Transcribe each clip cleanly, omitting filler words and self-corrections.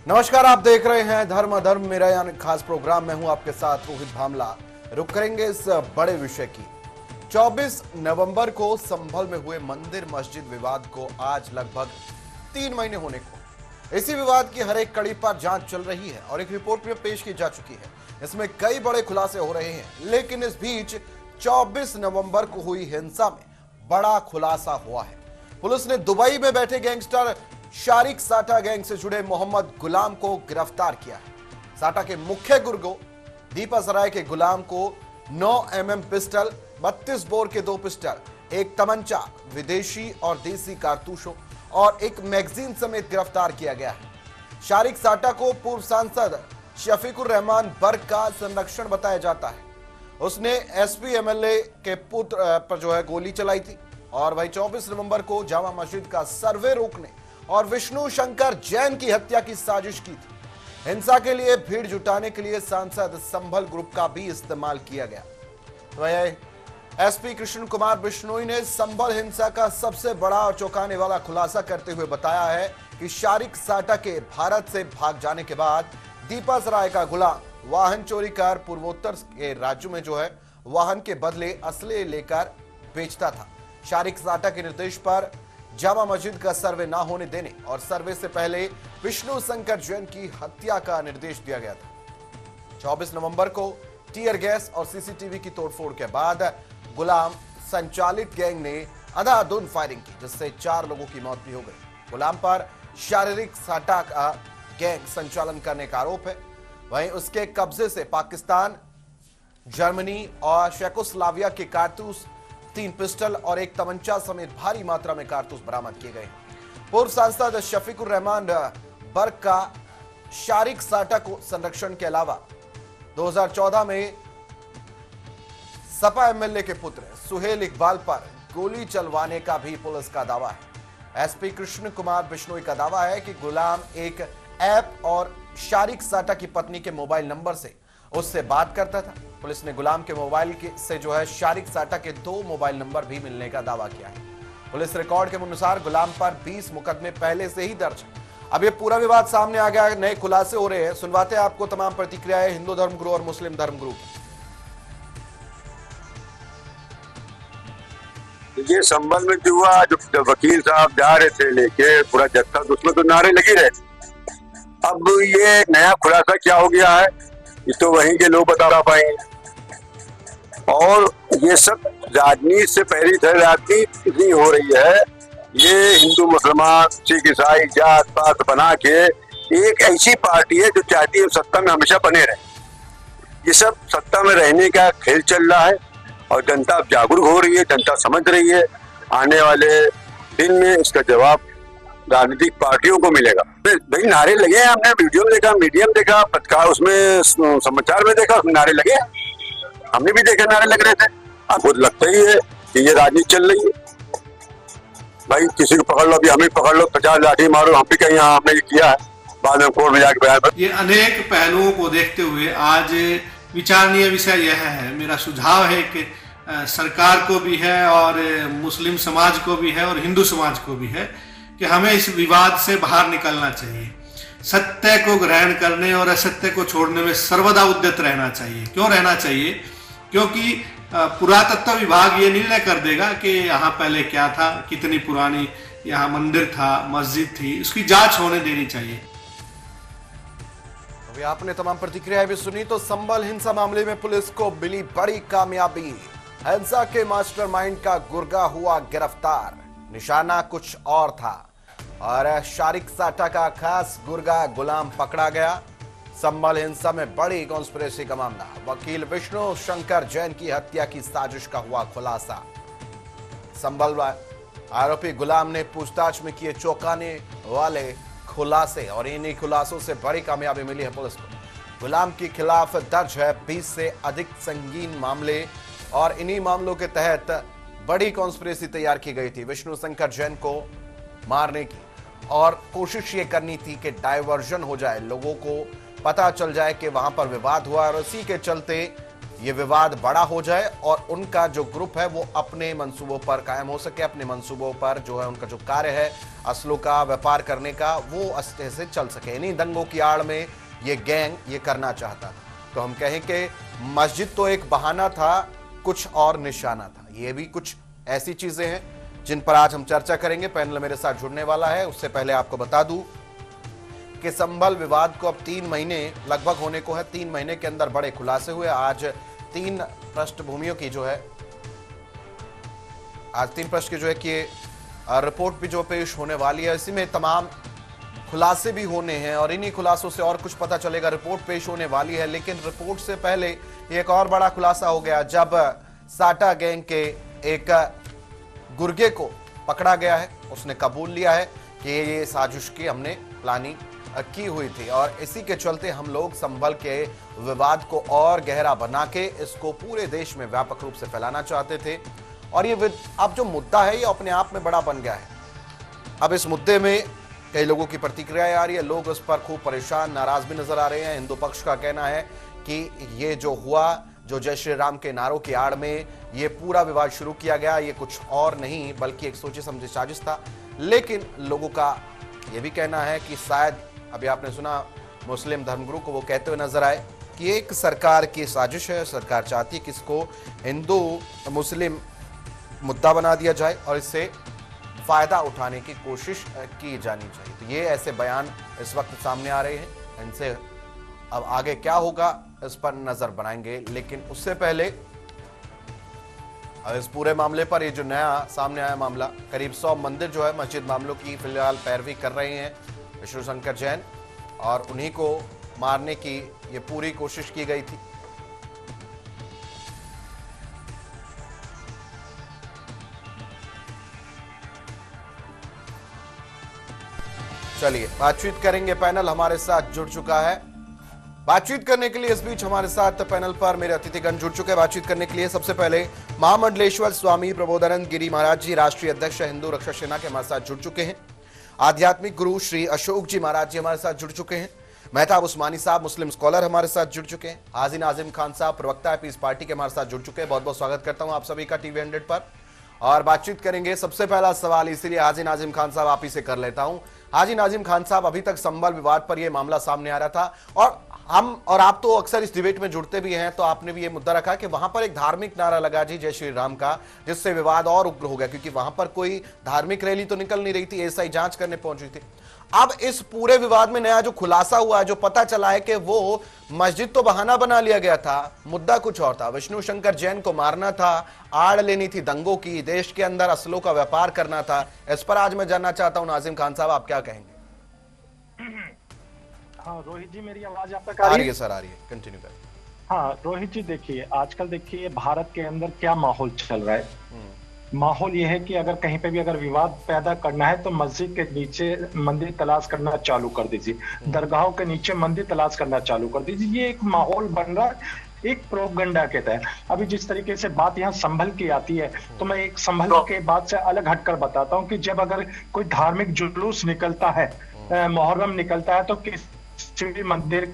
नमस्कार, आप देख रहे हैं धर्म अधर्म मेरा यानी खास प्रोग्राम में हूं आपके साथ रोहित भामला। रुक करेंगे इस बड़े विषय की। 24 नवंबर को संभल में हुए मंदिर मस्जिद विवाद को आज लगभग 3 महीने होने को। इसी विवाद की हर एक कड़ी पर जांच चल रही है और एक रिपोर्ट में पेश की जा चुकी है। इसमें कई बड़े खुलासे हो रहे हैं, लेकिन इस बीच 24 नवंबर को हुई हिंसा में बड़ा खुलासा हुआ है। पुलिस ने दुबई में बैठे गैंगस्टर शारिक साटा गैंग से जुड़े मोहम्मद गुलाम को गिरफ्तार किया है। साटा के मुख्य गुर्गो दीपासराय के गुलाम को 9 mm पिस्टल, 32 बोर के 2 पिस्टल, एक तमंचा, विदेशी और देसी कारतूसों और एक मैगजीन समेत गिरफ्तार किया गया है। शारिक साटा को पूर्व सांसद शफीकुर रहमान बर्क का संरक्षण बताया जाता है। उसने एसपी एमएलए के पुत्र पर गोली चलाई थी और वही 24 नवंबर को जामा मस्जिद का सर्वे रोकने और विष्णु शंकर जैन की हत्या की साजिश की थी। हिंसा के लिए भीड़ जुटाने के लिए सांसद संभल ग्रुप का भी इस्तेमाल किया गया। वह एसपी कृष्ण कुमार बिश्नोई ने संभल हिंसा का सबसे बड़ा और चौंकाने वाला खुलासा करते हुए बताया है कि शारिक साटा के भारत से भाग जाने के बाद दीपासराय का गुलाम वाहन चोरी कर पूर्वोत्तर के राज्यों में वाहन के बदले असले लेकर बेचता था। शारिक साटा के निर्देश पर जामा मस्जिद का सर्वे ना होने देने और सर्वे से पहले विष्णु शंकर जैन की हत्या का निर्देश दिया गया था। 24 नवंबर को टीयर गैस और सीसीटीवी की तोड़फोड़ के बाद गुलाम संचालित गैंग ने अंधाधुंध फायरिंग की, जिससे 4 लोगों की मौत भी हो गई। गुलाम पर शारीरिक साटा का गैंग संचालन करने का आरोप है। वहीं उसके कब्जे से पाकिस्तान, जर्मनी और चेकोस्लोवाकिया के कारतूस, 3 पिस्टल और एक तमंचा समेत भारी मात्रा में कारतूस बरामद किए गए। पूर्व सांसद शफीकुर रहमान बर्क का शारिक साटा को संरक्षण के अलावा 2014 में सपा एमएलए के पुत्र सुहेल इकबाल पर गोली चलवाने का भी पुलिस का दावा है। एसपी कृष्ण कुमार बिश्नोई का दावा है कि गुलाम एक ऐप और शारिक साटा की पत्नी के मोबाइल नंबर से उससे बात करता था। पुलिस ने गुलाम के मोबाइल से शारिक साटा के 2 मोबाइल नंबर भी मिलने का दावा किया है। पुलिस रिकॉर्ड के अनुसार गुलाम पर 20 मुकदमे पहले से ही दर्ज है। अब ये पूरा विवाद सामने आ गया, नए खुलासे हो रहे हैं। सुनवाते हैं आपको तमाम प्रतिक्रियाएं हिंदू धर्म गुरु और मुस्लिम धर्म गुरु। ये संबल में जो हुआ, जो वकील साहब जा रहे थे लेके पूरा जत्था, तो उसमें तो नारे लगे रहे। अब ये नया खुलासा क्या हो गया है, ये तो वहीं के लोग बता पाएंगे। और ये सब राजनीति से पहली राजनीति इतनी हो रही है, ये हिंदू मुसलमान सिख ईसाई जात पात बना के एक ऐसी पार्टी है जो चाहती है सत्ता में हमेशा बने रहे। ये सब सत्ता में रहने का खेल चल रहा है और जनता अब जागरूक हो रही है, जनता समझ रही है। आने वाले दिन में इसका जवाब राजनीतिक पार्टियों को मिलेगा। भाई नारे लगे, हमने वीडियो में देखा, मीडिया में देखा, पत्रकार उसमें समाचार में देखा, उसमें नारे लगे, हमने भी देखा नारे लग रहे थे। अब खुद लगता ही है कि ये राजनीति चल रही है। भाई किसी को पकड़ लो, अभी हमें पकड़ लो, 50 लाठी मारो, हम भी कहीं हमने ये किया है, बाद में कोर्ट में जाके बयान। ये अनेक पहलुओं को देखते हुए आज विचारणीय विषय यह है, मेरा सुझाव है कि सरकार को भी है और मुस्लिम समाज को भी है और हिंदू समाज को भी है कि हमें इस विवाद से बाहर निकलना चाहिए। सत्य को ग्रहण करने और असत्य को छोड़ने में सर्वदा उद्यत रहना चाहिए। क्यों रहना चाहिए? क्योंकि पुरातत्व विभाग ये निर्णय कर देगा कि यहाँ पहले क्या था, कितनी पुरानी यहाँ मंदिर था, मस्जिद थी, उसकी जांच होने देनी चाहिए। अभी आपने तमाम प्रतिक्रियाएं भी सुनी। तो संभल हिंसा मामले में पुलिस को मिली बड़ी कामयाबी। हिंसा के मास्टरमाइंड का गुर्गा हुआ गिरफ्तार। निशाना कुछ और था और शारिक साटा का खास गुर्गा गुलाम पकड़ा गया। संभल हिंसा में बड़ी कॉन्स्पिरेसी का मामला। वकील विष्णु शंकर जैन की हत्या की साजिश का हुआ खुलासा। संभल आरोपी गुलाम ने पूछताछ में किए चौंकाने वाले खुलासे और इन्हीं खुलासों से बड़ी कामयाबी मिली है पुलिस को। गुलाम के खिलाफ दर्ज है 20 से अधिक संगीन मामले और इन्हीं मामलों के तहत बड़ी कॉन्स्पिरेसी तैयार की गई थी विष्णु शंकर जैन को मारने की। और कोशिश ये करनी थी कि डायवर्जन हो जाए, लोगों को पता चल जाए कि वहां पर विवाद हुआ और इसी के चलते ये विवाद बड़ा हो जाए और उनका जो ग्रुप है वो अपने मंसूबों पर कायम हो सके, अपने मंसूबों पर जो है उनका जो कार्य है असलों का व्यापार करने का वो अच्छे से चल सके। इन्हीं दंगों की आड़ में ये गैंग ये करना चाहता था। तो हम कहें कि मस्जिद तो एक बहाना था, कुछ और निशाना था। ये भी कुछ ऐसी चीजें हैं जिन पर आज हम चर्चा करेंगे। पैनल मेरे साथ जुड़ने वाला है। उससे पहले आपको बता दूं कि संभल विवाद को अब 3 महीने लगभग होने को है। 3 महीने के अंदर बड़े खुलासे हुए। आज 3 पृष्ठभूमियों की जो है आज 3 पृष्ठ की जो है कि रिपोर्ट भी जो पेश होने वाली है। इसी में तमाम खुलासे भी होने हैं और इन्हीं खुलासों से और कुछ पता चलेगा। रिपोर्ट पेश होने वाली है, लेकिन रिपोर्ट से पहले एक और बड़ा खुलासा हो गया जब साटा गैंग के एक गुर्गे को पकड़ा गया है। उसने कबूल लिया है कि ये साजिश की हमने प्लानिंग की हुई थी और इसी के चलते हम लोग संभल के विवाद को और गहरा बना के इसको पूरे देश में व्यापक रूप से फैलाना चाहते थे। और ये अब जो मुद्दा है ये अपने आप में बड़ा बन गया है। अब इस मुद्दे में कई लोगों की प्रतिक्रियाएं आ रही है। लोग उस पर खूब परेशान, नाराज भी नजर आ रहे हैं। हिंदू पक्ष का कहना है कि ये जो हुआ, जो जय श्री राम के नारों की आड़ में ये पूरा विवाद शुरू किया गया, ये कुछ और नहीं बल्कि एक सोची समझी साजिश था। लेकिन लोगों का ये भी कहना है कि शायद अभी आपने सुना मुस्लिम धर्मगुरु को वो कहते हुए नजर आए कि एक सरकार की साजिश है। सरकार चाहती है कि इसको हिंदू मुस्लिम मुद्दा बना दिया जाए और इससे फायदा उठाने की कोशिश की जानी चाहिए। तो ये ऐसे बयान इस वक्त सामने आ रहे हैं। इनसे अब आगे क्या होगा इस पर नजर बनाएंगे, लेकिन उससे पहले इस पूरे मामले पर ये जो नया सामने आया मामला, करीब 100 मंदिर जो है मस्जिद मामलों की फिलहाल पैरवी कर रहे हैं विष्णु शंकर जैन और उन्हीं को मारने की ये पूरी कोशिश की गई थी। चलिए बातचीत करेंगे। पैनल हमारे साथ जुड़ चुका है। बातचीत करने के लिए इस बीच हमारे साथ पैनल पर मेरे अतिथिगण जुड़ चुके हैं। बातचीत करने के लिए सबसे पहले महामंडलेश्वर स्वामी प्रबोधानंद गिरी महाराज जी, राष्ट्रीय अध्यक्ष हिंदू रक्षा सेना के हमारे साथ जुड़ चुके हैं। आध्यात्मिक गुरु श्री अशोक जी महाराज जी हमारे साथ जुड़ चुके हैं। मेहताब उस्मानी साहब मुस्लिम स्कॉलर हमारे साथ जुड़ चुके हैं। हाजी नाजिम खान साहब प्रवक्ता है पीस पार्टी के हमारे साथ जुड़ चुके हैं। बहुत बहुत स्वागत करता हूं आप सभी का टीवी 100 पर। और बातचीत करेंगे। सबसे पहला सवाल इसीलिए हाजी नाजिम खान साहब आप ही से कर लेता हूं। हाजी नाजिम खान साहब, अभी तक संभल विवाद पर यह मामला सामने आ रहा था और हम और आप तो अक्सर इस डिबेट में जुड़ते भी हैं, तो आपने भी ये मुद्दा रखा कि वहां पर एक धार्मिक नारा लगा जी जय श्री राम का, जिससे विवाद और उग्र हो गया क्योंकि वहां पर कोई धार्मिक रैली तो निकल नहीं रही थी, एएसआई जांच करने पहुंची थी। अब इस पूरे विवाद में नया जो खुलासा हुआ है, जो पता चला है कि वो मस्जिद तो बहाना बना लिया गया था, मुद्दा कुछ और था। विष्णु शंकर जैन को मारना था, आड़ लेनी थी दंगों की, देश के अंदर असलों का व्यापार करना था। इस पर आज मैं जानना चाहता हूं नाजिम खान साहब, आप क्या कहेंगे? हाँ रोहित जी, मेरी आवाज आप तक आ रही है? सर आ रही है, कंटिन्यू करें। हाँ रोहित जी, देखिए आजकल देखिए भारत के अंदर क्या माहौल चल रहा है। माहौल ये है कि अगर कहीं पे भी अगर विवाद पैदा करना है तो मस्जिद के नीचे मंदिर तलाश करना चालू कर दीजिए, दरगाहों के नीचे मंदिर तलाश करना चालू कर दीजिए। ये एक माहौल बन रहा है एक प्रोपगंडा के तहत। अभी जिस तरीके से बात यहाँ संभल की आती है, तो मैं एक संभल के बात से अलग हटकर बताता हूँ कि जब अगर कोई धार्मिक जुलूस निकलता है, मुहर्रम निकलता है, तो किसी भी मंदिर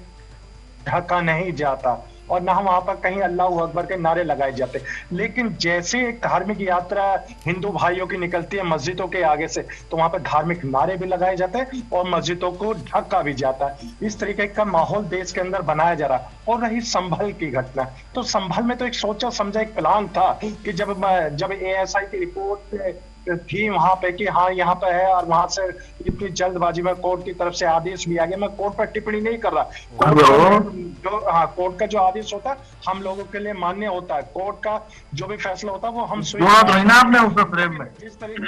ढका नहीं जाता और ना वहां पर कहीं अल्लाह अकबर के नारे लगाए जाते। लेकिन जैसे एक धार्मिक यात्रा हिंदू भाइयों की निकलती है मस्जिदों के आगे से, तो वहां पर धार्मिक नारे भी लगाए जाते हैं और मस्जिदों को ढका भी जाता है। इस तरीके का माहौल देश के अंदर बनाया जा रहा है। और रही संभल की घटना, तो संभल में तो एक सोचा समझा एक प्लान था कि जब एएसआई की रिपोर्ट थी वहां पे कि हाँ यहाँ पे है, और वहां से इतनी जल्दबाजी में कोर्ट की तरफ से आदेश भी आ गया। मैं कोर्ट पर टिप्पणी नहीं कर रहा, कोर्ट का जो आदेश होता है हम लोगों के लिए मान्य होता है। कोर्ट का जो भी फैसला होता है वो हम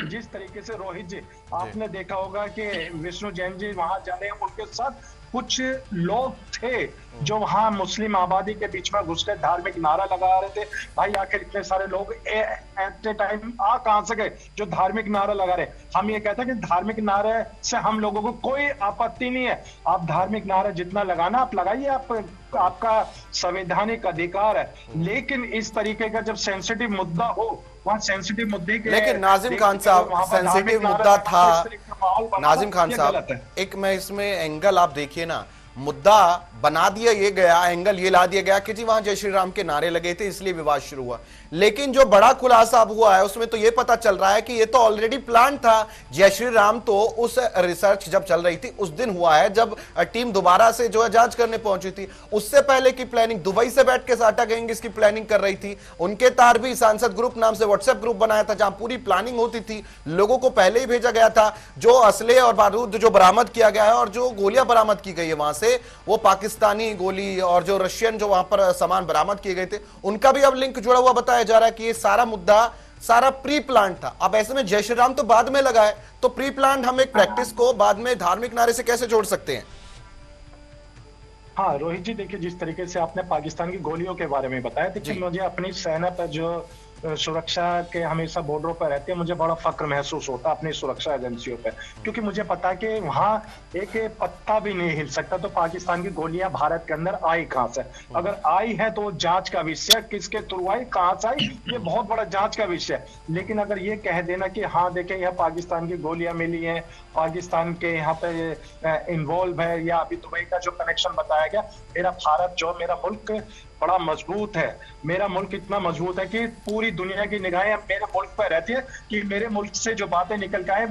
जिस तरीके से रोहित जी आपने देखा होगा कि विष्णु जैन जी वहां जा रहे हैं, उनके साथ कुछ लोग थे जो वहां मुस्लिम आबादी के बीच में घुस के धार्मिक नारा लगा रहे थे। भाई आखिर इतने सारे लोग एट ए टाइम आ कहां से गए जो धार्मिक नारा लगा रहे? हम ये कहते हैं कि धार्मिक नारे से हम लोगों को कोई आपत्ति नहीं है, आप धार्मिक नारा जितना लगाना आप लगाइए, आपका संवैधानिक अधिकार है। लेकिन इस तरीके का जब सेंसिटिव मुद्दा हो, वहाँ सेंसिटिव मुद्दे के, लेकिन नाजिम खान साहब सेंसिटिव मुद्दा था। नाजिम खान साहब, एक मैं इसमें एंगल आप देखिए ना, मुद्दा बना दिया ये गया, एंगल ये ला दिया गया कि जी वहां जय श्री राम के नारे लगे थे इसलिए विवाद शुरू हुआ। लेकिन जो बड़ा खुलासा अब हुआ है उसमें तो ये पता चल रहा है कि ये तो ऑलरेडी प्लान था। जय श्री राम तो उस रिसर्च जब चल रही थी उस दिन हुआ है जब टीम दोबारा से जो है जांच करने पहुंची थी। उससे पहले की प्लानिंग दुबई से बैठ के साटा गैंग की प्लानिंग कर रही थी। उनके तार भी सांसद ग्रुप नाम से व्हाट्सएप ग्रुप बनाया था जहां पूरी प्लानिंग होती थी, लोगों को पहले ही भेजा गया था। जो असले और बारूद जो बरामद किया गया है और जो गोलियां बरामद की गई है वहां से, वो पाकिस्तानी गोली और जो रशियन जो वहां पर सामान बरामद किए गए थे उनका भी अब लिंक जुड़ा हुआ बताया जा रहा है कि ये सारा मुद्दा सारा प्री प्लान था। अब ऐसे में जय श्री राम तो बाद में लगा है, तो प्री प्लान हम एक प्रैक्टिस को बाद में धार्मिक नारे से कैसे जोड़ सकते हैं? हाँ रोहित जी, देखिए जिस तरीके से आपने पाकिस्तान की गोलियों के बारे में बताया, देखिए मुझे अपनी सेना पर जो सुरक्षा के हमेशा बॉर्डरों पर रहते हैं, मुझे बड़ा फक्र महसूस होता है अपनी सुरक्षा एजेंसियों पर, क्योंकि मुझे पता है कि वहां एक पत्ता भी नहीं हिल सकता। तो पाकिस्तान की गोलियां भारत के अंदर आई कहां से? अगर आई है तो जांच का विषय, किसके थ्रू आई, कहां से आई, ये बहुत बड़ा जांच का विषय। लेकिन अगर ये कह देना कि हाँ देखें यह पाकिस्तान की गोलियां मिली हैं, पाकिस्तान के यहाँ पे इन्वॉल्व है, या अभी दुबई का जो कनेक्शन बताया गया, मेरा भारत जो मेरा मुल्क बड़ा मजबूत है। मेरा मुल्क इतना मजबूत है कि पूरी दुनिया की निगाहें मेरे मुल्क पर रहती है कि मेरे मुल्क से जो बातें निकल के आए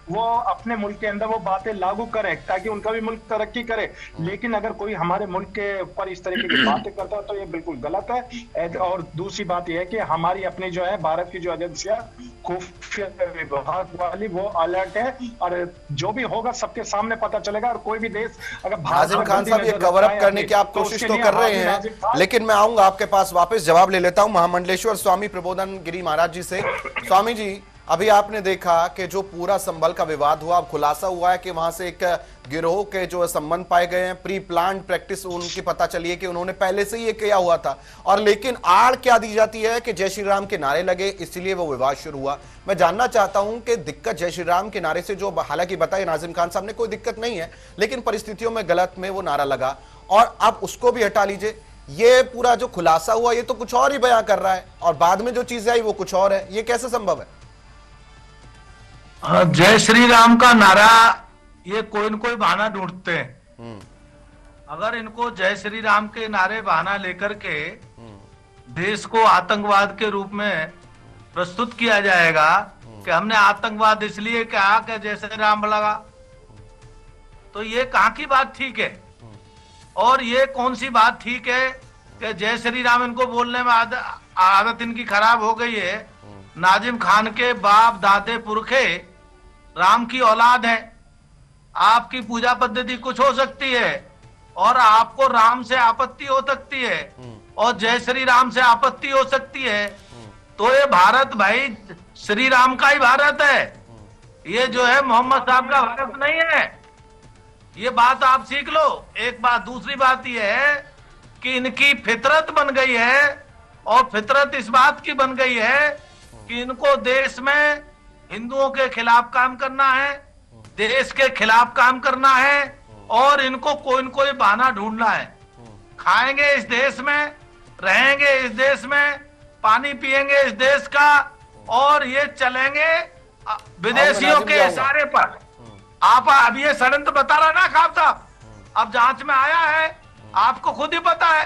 वो अपने मुल्क के अंदर वो बातें लागू करें ताकि उनका भी मुल्क तरक्की करे। लेकिन अगर कोई हमारे मुल्क के ऊपर इस तरीके की बातें करता है तो ये बिल्कुल गलत है। और दूसरी बात यह है कि हमारी अपनी जो है भारत की जो एजेंसियां खुफिया विभाग वाली वो अलर्ट है, और जो भी होगा सबके सामने पता चलेगा। और कोई भी देश अगर नाजिम खान साहब ये कवर अप करने की आप कोशिश तो कर रहे हैं, लेकिन मैं आऊंगा आपके पास वापस, जवाब ले लेता हूं महामंडलेश्वर स्वामी प्रबोधन गिरी महाराज जी से। स्वामी जी, अभी आपने देखा कि जो पूरा संभल का विवाद हुआ, अब खुलासा हुआ है कि वहां से एक गिरोह के जो संबंध पाए गए हैं, प्री प्लान प्रैक्टिस उनकी पता चली है कि उन्होंने पहले से ही ये किया हुआ था। और लेकिन आड़ क्या दी जाती है कि जय श्री राम के नारे लगे इसलिए वो विवाद शुरू हुआ। मैं जानना चाहता हूं कि दिक्कत जय श्री राम के नारे से जो, हालांकि बताया नाजिम खान साहब ने कोई दिक्कत नहीं है, लेकिन परिस्थितियों में गलत में वो नारा लगा और अब उसको भी हटा लीजिए। ये पूरा जो खुलासा हुआ ये तो कुछ और ही बयां कर रहा है और बाद में जो चीजें आई वो कुछ और है, ये कैसे संभव है? जय श्री राम का नारा ये कोई न कोई बहाना ढूंढते हैं। अगर इनको जय श्री राम के नारे बहाना लेकर के देश को आतंकवाद के रूप में प्रस्तुत किया जाएगा कि हमने आतंकवाद इसलिए कहा कि जय श्री राम लगा, तो ये कहां की बात ठीक है? और ये कौन सी बात ठीक है कि जय श्री राम इनको बोलने में आदत इनकी खराब हो गई है। नाजिम खान के बाप दादे पुरखे राम की औलाद है। आपकी पूजा पद्धति कुछ हो सकती है और आपको राम से आपत्ति हो सकती है और जय श्री राम से आपत्ति हो सकती है, तो ये भारत भाई श्री राम का ही भारत है, ये जो है मोहम्मद साहब का भारत नहीं है। ये बात आप सीख लो। एक बात, दूसरी बात यह है कि इनकी फितरत बन गई है, और फितरत इस बात की बन गई है कि इनको देश में हिंदुओं के खिलाफ काम करना है, देश के खिलाफ काम करना है, और इनको कोई न कोई बहाना ढूंढना है। खाएंगे इस देश में, रहेंगे इस देश में, पानी पिएंगे इस देश का, और ये चलेंगे विदेशियों के इशारे पर। आप अब ये षड्यंत्र बता रहा ना खाब साहब, अब जांच में आया है, आपको खुद ही पता है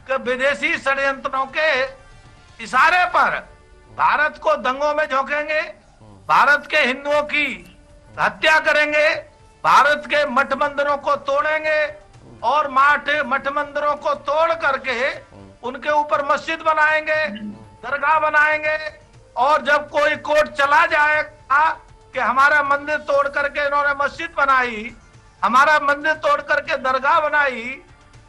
कि विदेशी षड्यंत्रों के इशारे पर भारत को दंगों में झोंकेंगे, भारत के हिंदुओं की हत्या करेंगे, भारत के मठ मंदिरों को तोड़ेंगे और मठ मंदिरों को तोड़ करके उनके ऊपर मस्जिद बनाएंगे, दरगाह बनाएंगे। और जब कोई कोर्ट चला जाएगा कि हमारा मंदिर तोड़ करके इन्होंने मस्जिद बनाई, हमारा मंदिर तोड़ करके दरगाह बनाई,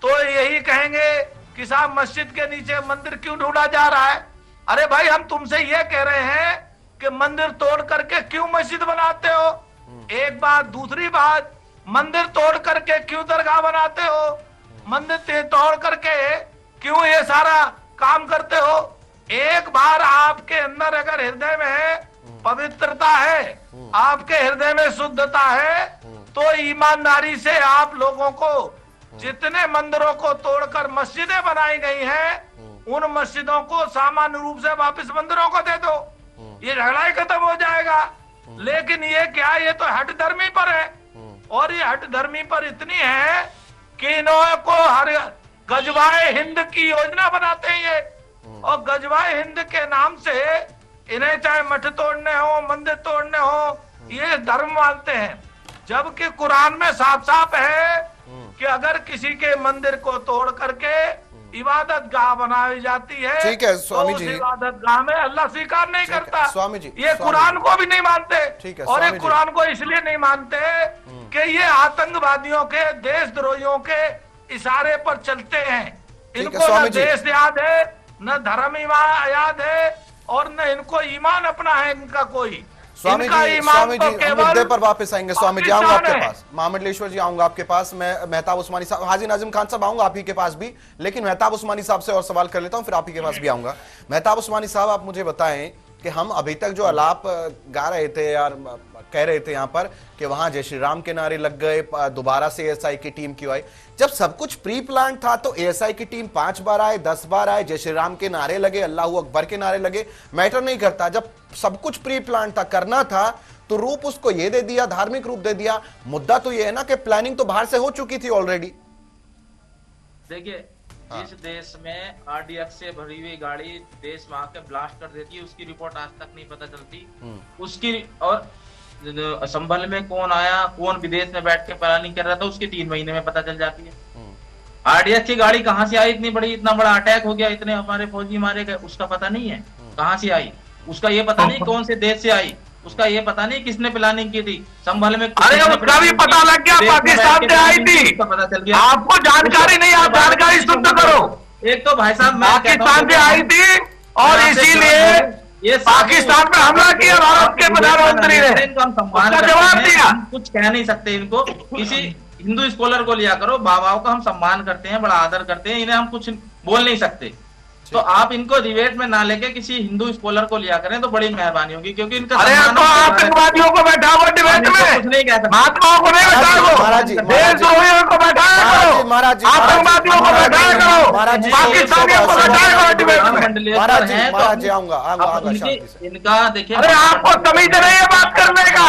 तो यही कहेंगे कि साहब मस्जिद के नीचे मंदिर क्यों ढूंढा जा रहा है? अरे भाई, हम तुमसे यह कह रहे हैं कि मंदिर तोड़ करके क्यों मस्जिद बनाते हो? एक बात। दूसरी बात, मंदिर तोड़ करके क्यों दरगाह बनाते हो? मंदिर तोड़ करके क्यों ये सारा काम करते हो? एक बार आपके अंदर अगर हृदय में पवित्रता है, आपके हृदय में शुद्धता है, तो ईमानदारी से आप लोगों को जितने मंदिरों को तोड़कर मस्जिदें बनाई गई हैं, उन मस्जिदों को सामान्य रूप से वापस मंदिरों को दे दो, ये झगड़ा ही खत्म हो जाएगा। लेकिन ये क्या, ये तो हठ धर्मी पर है, और ये हठ धर्मी पर इतनी है कि इन्हों को हर गजवाए हिंद की योजना बनाते हैं ये, और गजवाए हिंद के नाम से इन्हें चाहे मठ तोड़ने हो, मंदिर तोड़ने हो, ये धर्म मानते हैं। जबकि कुरान में साफ साफ है कि अगर किसी के मंदिर को तोड़ करके इबादत गाह बनाई जाती है, ठीक है स्वामी तो जी, उस इबादत गाह में अल्लाह स्वीकार नहीं करता। स्वामी जी, ये कुरान को भी नहीं मानते, ठीक है, और ये स्वामी जी। कुरान को इसलिए नहीं मानते कि ये आतंकवादियों के, देशद्रोहियों के इशारे पर चलते हैं। है, इनको न स्वामी जी। देश याद है, न धर्म याद है, और न इनको ईमान अपना है इनका कोई। स्वामी इनका जी, ईमान स्वामी तो जी, हम केवल मुद्दे पर वापस आएंगे। स्वामी जी आऊंगा आपके पाकिस्तान है। पास, महामंडलेश्वर जी आऊंगा आपके पास, मैं मेहताब उस्मानी साहब, हाजी नाजिम खान साहब आऊंगा आप ही के पास भी, लेकिन मेहताब उस्मानी साहब से और सवाल कर लेता हूं, फिर आप ही के पास भी आऊंगा। मेहताब उस्मानी साहब, आप मुझे बताएं कि हम अभी तक जो आलाप गा रहे थे यार, कह रहे थे यहाँ पर कि वहां जय श्री राम के नारे लग गए, दोबारा से एएसआई की टीम क्यों आई? जब सब कुछ प्री प्लान था तो एएसआई की टीम 5 बार आए, 10 बार आए, जय श्री राम के नारे लगे, अल्लाहू अकबर के नारे लगे, मैटर नहीं करता। जब सब कुछ प्री प्लान था, करना था, तो रूप उसको ये दे दिया, धार्मिक रूप दे दिया। मुद्दा तो ये है ना कि प्लानिंग तो बाहर से हो चुकी थी ऑलरेडी। देखिए, जिस देश में आरडीएक्स से भरी हुई गाड़ी देश में आके ब्लास्ट कर देती है, उसकी रिपोर्ट आज तक नहीं पता चलती। उसकी, और संभल में कौन आया, कौन विदेश में बैठ के प्लानिंग कर रहा था, उसकी 3 महीने में पता चल जाती है। आरडीएक्स की गाड़ी कहाँ से आई, इतनी बड़ी, इतना बड़ा अटैक हो गया, इतने हमारे फौजी मारे गए, उसका पता नहीं है कहाँ से आई, उसका ये पता नहीं कौन से देश से आई, उसका ये पता नहीं किसने प्लानिंग की थी। संभल में अरे उसका भी पता लग गया, पाकिस्तान से आई थी, पता चल गया। आपको जानकारी नहीं, आप जानकारी शुद्ध करो। एक तो भाई साहब पाकिस्तान से आई थी, और इसीलिए ये पाकिस्तान पे हमला किया भारत के प्रधानमंत्री ने, उसका जवाब दिया। हम कुछ कह नहीं सकते इनको, किसी हिंदू स्कॉलर को लिया करो, बाबाओं का हम सम्मान करते हैं, बड़ा आदर करते हैं, इन्हें हम कुछ बोल नहीं सकते। तो आप इनको डिबेट में ना लेके किसी हिंदू स्कॉलर को लिया करें तो बड़ी मेहरबानी होगी, क्योंकि इनका आतंकवादियों को बैठाओ डिबेट में, कुछ नहीं कह सकते। महात्माओं को नहीं बैठाओ, महाराज जी, देशद्रोहियों को बैठाया करो, महाराज जी, आतंकवादियों को बैठाया करो, महाराज जी, पाकिस्तानियों को बैठाया करो डिबेट में। महाराज जी, महाराज जी आऊंगा शांति से। इनका देखिए, अरे आपको तमीज नहीं है बात करने का,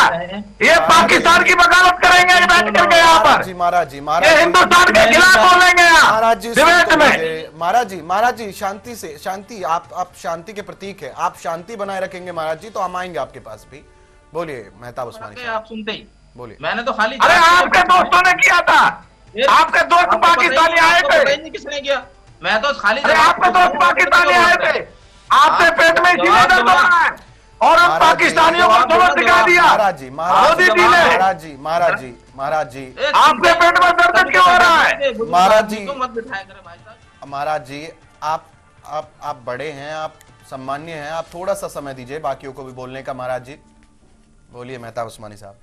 ये पाकिस्तान की वकालत करेंगे बैठ करके यहाँ पर, महाराज जी, ये हिंदुस्तान के खिलाफ बोलेंगे महाराज जी, डिबेट में। महाराज जी शांति से, शांति, आप शांति के प्रतीक है, आप शांति बनाए रखेंगे महाराज जी, तो हम आएंगे आपके पास भी। बोलिए मेहताब उस्मानी साहब, आप सुनते ही बोलिए। मैंने तो खाली, अरे आपके दोस्तों ने किया था, आपके दोस्त पाकिस्तानी आए थे, किसने किया? मैं तो खाली, अरे आपके दोस्त पाकिस्तानी आए थे, आपके पेट में इसीलिए दर्द हो रहा है, और हम पाकिस्तानियों को सबक सिखा दिया। महाराज जी, मोदी जी ने, महाराज जी, महाराज जी, महाराज जी, आपके पेट में दर्द क्यों हो रहा है? महाराज जी, मत बिठाया करें भाई साहब। महाराज जी, आप बड़े हैं, आप सम्मान्य हैं, आप थोड़ा सा समय दीजिए बाकियों को भी बोलने का। महाराज जी बोलिए मेहताब उस्मानी साहब।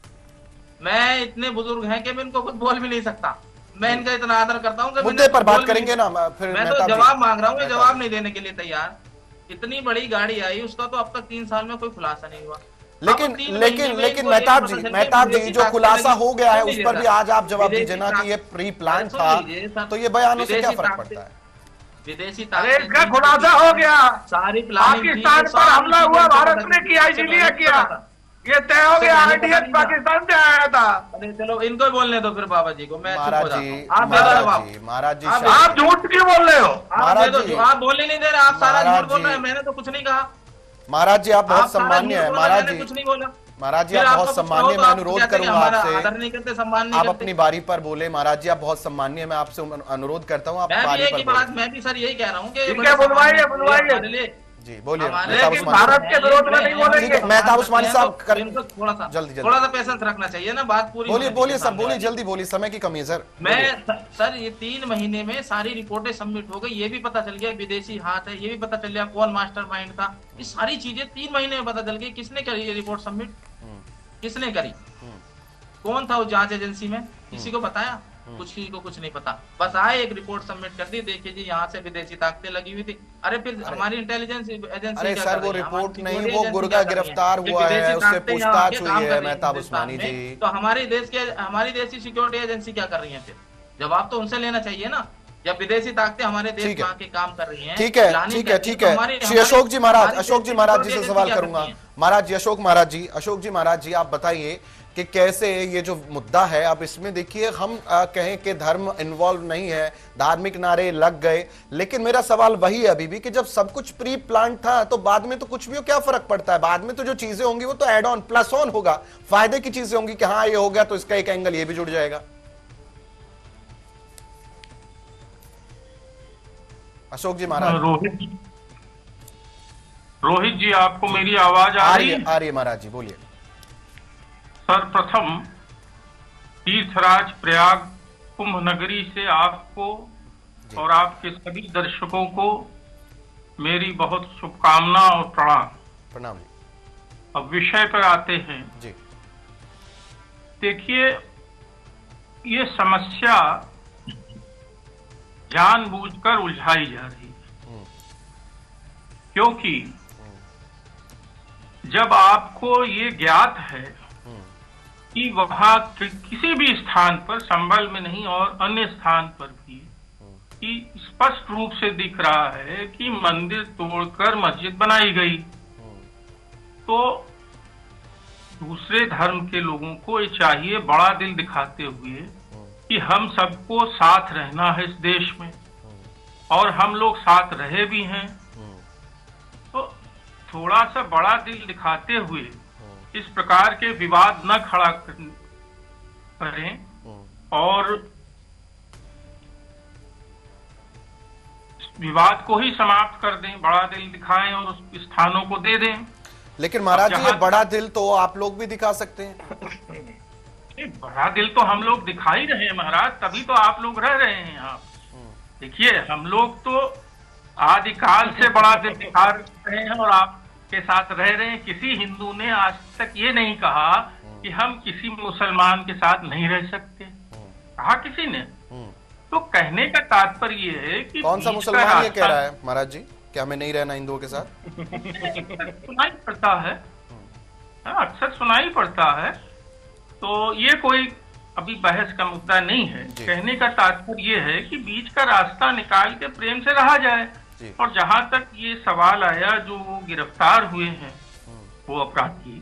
मैं इतने बुजुर्ग हैं कि मैं इनको कुछ बोल भी नहीं सकता, मैं इनका इतना आदर करता हूँ कि मुद्दे पर बात करेंगे ना फिर। मैं तो जवाब मांग रहा हूँ, ये जवाब नहीं देने के लिए तैयार। इतनी बड़ी गाड़ी आई, उसका तो अब तक 3 साल में कोई खुलासा नहीं हुआ। लेकिन मेहताब जी, जो खुलासा हो गया है उस पर भी आज आप जवाब दीजिए ना कि ये प्री प्लान था, तो ये बयानों से क्या फर्क पड़ता है? विदेशी अरे इसका खुलासा हो गया, सारी पाकिस्तान पर हमला हुआ भारत ने किया, इसीलिए किया, ये तय हो गया। आरडीएक्स पाकिस्तान से आया था। अरे चलो इनको बोलने दो फिर बाबा जी को, मैं महाराज जी, महाराज जी, आप झूठ क्यों बोल रहे हो? आप बोल ही नहीं दे रहे, आप सारा झूठ बोल रहे हैं, मैंने तो कुछ नहीं कहा। महाराज जी आप बहुत सम्मान्य है, महाराज जी, कुछ नहीं बोला। महाराज जी आप बहुत सम्मान्य, मैं अनुरोध करूंगा आपसे, आदर नहीं करते, सम्मान नहीं आप करते। अपनी बारी पर बोले। महाराज जी आप बहुत सम्मान्य है, मैं आपसे अनुरोध करता हूँ आप बारी पर बोले। मैं भी सर यही कह रहा हूँ कि बुलवाइए जी, बोलिए भारत के विरोध में नहीं बोलेंगे। मेहताब उस्मानी साहब थोड़ा सा जल्दी थोड़ा सा पेशेंस रखना चाहिए ना, बात पूरी। बोलिए सर, बोलिए जल्दी बोलिए, समय की कमी है सर। मैं सर ये 3 महीने में सारी रिपोर्टें सबमिट हो गई, ये भी पता चल गया विदेशी हाथ है, ये भी पता चल गया कौन मास्टरमाइंड था, ये सारी चीजें 3 महीने में पता चल गई। किसने करी ये रिपोर्ट सबमिट, किसने करी, कौन था उस जांच एजेंसी में, किसी को बताया? किसी को कुछ नहीं पता, बस आए एक रिपोर्ट सबमिट कर दी, देखिए जी यहाँ से विदेशी ताकतें लगी हुई थी। अरे फिर हमारी इंटेलिजेंस एजेंसी, अरे सर वो रिपोर्ट नहीं, वो गुर्गा गिरफ्तार हुआ है, उससे पूछताछ हुई है मेहताब उस्मानी जी। तो हमारी देश की सिक्योरिटी एजेंसी क्या कर रही है? फिर जवाब तो उनसे लेना चाहिए ना, जब विदेशी ताकतें हमारे देश में आके काम कर रही हैं। ठीक है श्री अशोक जी महाराज जी से सवाल करूंगा। महाराज जी, अशोक जी महाराज जी, आप बताइए कि कैसे ये जो मुद्दा है, अब इसमें देखिए हम कहें कि धर्म इन्वॉल्व नहीं है, धार्मिक नारे लग गए, लेकिन मेरा सवाल वही है अभी भी कि जब सब कुछ प्री प्लान था तो बाद में तो कुछ भी हो, क्या फर्क पड़ता है? बाद में तो जो चीजें होंगी वो तो एड ऑन प्लस ऑन होगा, फायदे की चीजें होंगी कि हाँ ये हो गया तो इसका एक एंगल ये भी जुड़ जाएगा। अशोक जी महाराज। रोहित जी, आपको मेरी आवाज आ रही है? आ रही है महाराज जी, बोलिए। सर्वप्रथम तीर्थराज प्रयाग कुंभ नगरी से आपको और आपके सभी दर्शकों को मेरी बहुत शुभकामना और प्रणाम। अब विषय पर आते हैं जी। देखिए, ये समस्या जानबूझकर उलझाई जा रही है, क्योंकि जब आपको ये ज्ञात है कि वहां किसी भी स्थान पर, संभल में नहीं और अन्य स्थान पर भी, कि स्पष्ट रूप से दिख रहा है कि मंदिर तोड़कर मस्जिद बनाई गई, तो दूसरे धर्म के लोगों को ये चाहिए बड़ा दिल दिखाते हुए कि हम सबको साथ रहना है इस देश में, और हम लोग साथ रहे भी हैं, तो थोड़ा सा बड़ा दिल दिखाते हुए इस प्रकार के विवाद न खड़ा करें और विवाद को ही समाप्त कर दें, बड़ा दिल दिखाएं और उस स्थानों को दे दें। लेकिन महाराज जी, ये बड़ा दिल तो आप लोग भी दिखा सकते हैं। बड़ा दिल तो हम लोग दिखा ही रहे हैं महाराज, तभी तो आप लोग रह रहे हैं यहाँ। देखिए, हम लोग तो आदिकाल से बड़ा दिल दिखा रहे हैं और आप के साथ रह रहे हैं। किसी हिंदू ने आज तक ये नहीं कहा कि हम किसी मुसलमान के साथ नहीं रह सकते, कहा किसी ने? तो कहने का तात्पर्य ये है कि कौन सा मुसलमान ये कह रहा है महाराज जी कि हमें नहीं रहना हिंदुओं के साथ? सुनाई पड़ता है, अक्सर सुनाई पड़ता है, तो ये कोई अभी बहस का मुद्दा नहीं है। कहने का तात्पर्य ये है कि बीच का रास्ता निकाल के प्रेम से रहा जाए। और जहां तक ये सवाल आया, जो वो गिरफ्तार हुए हैं वो अपराधी,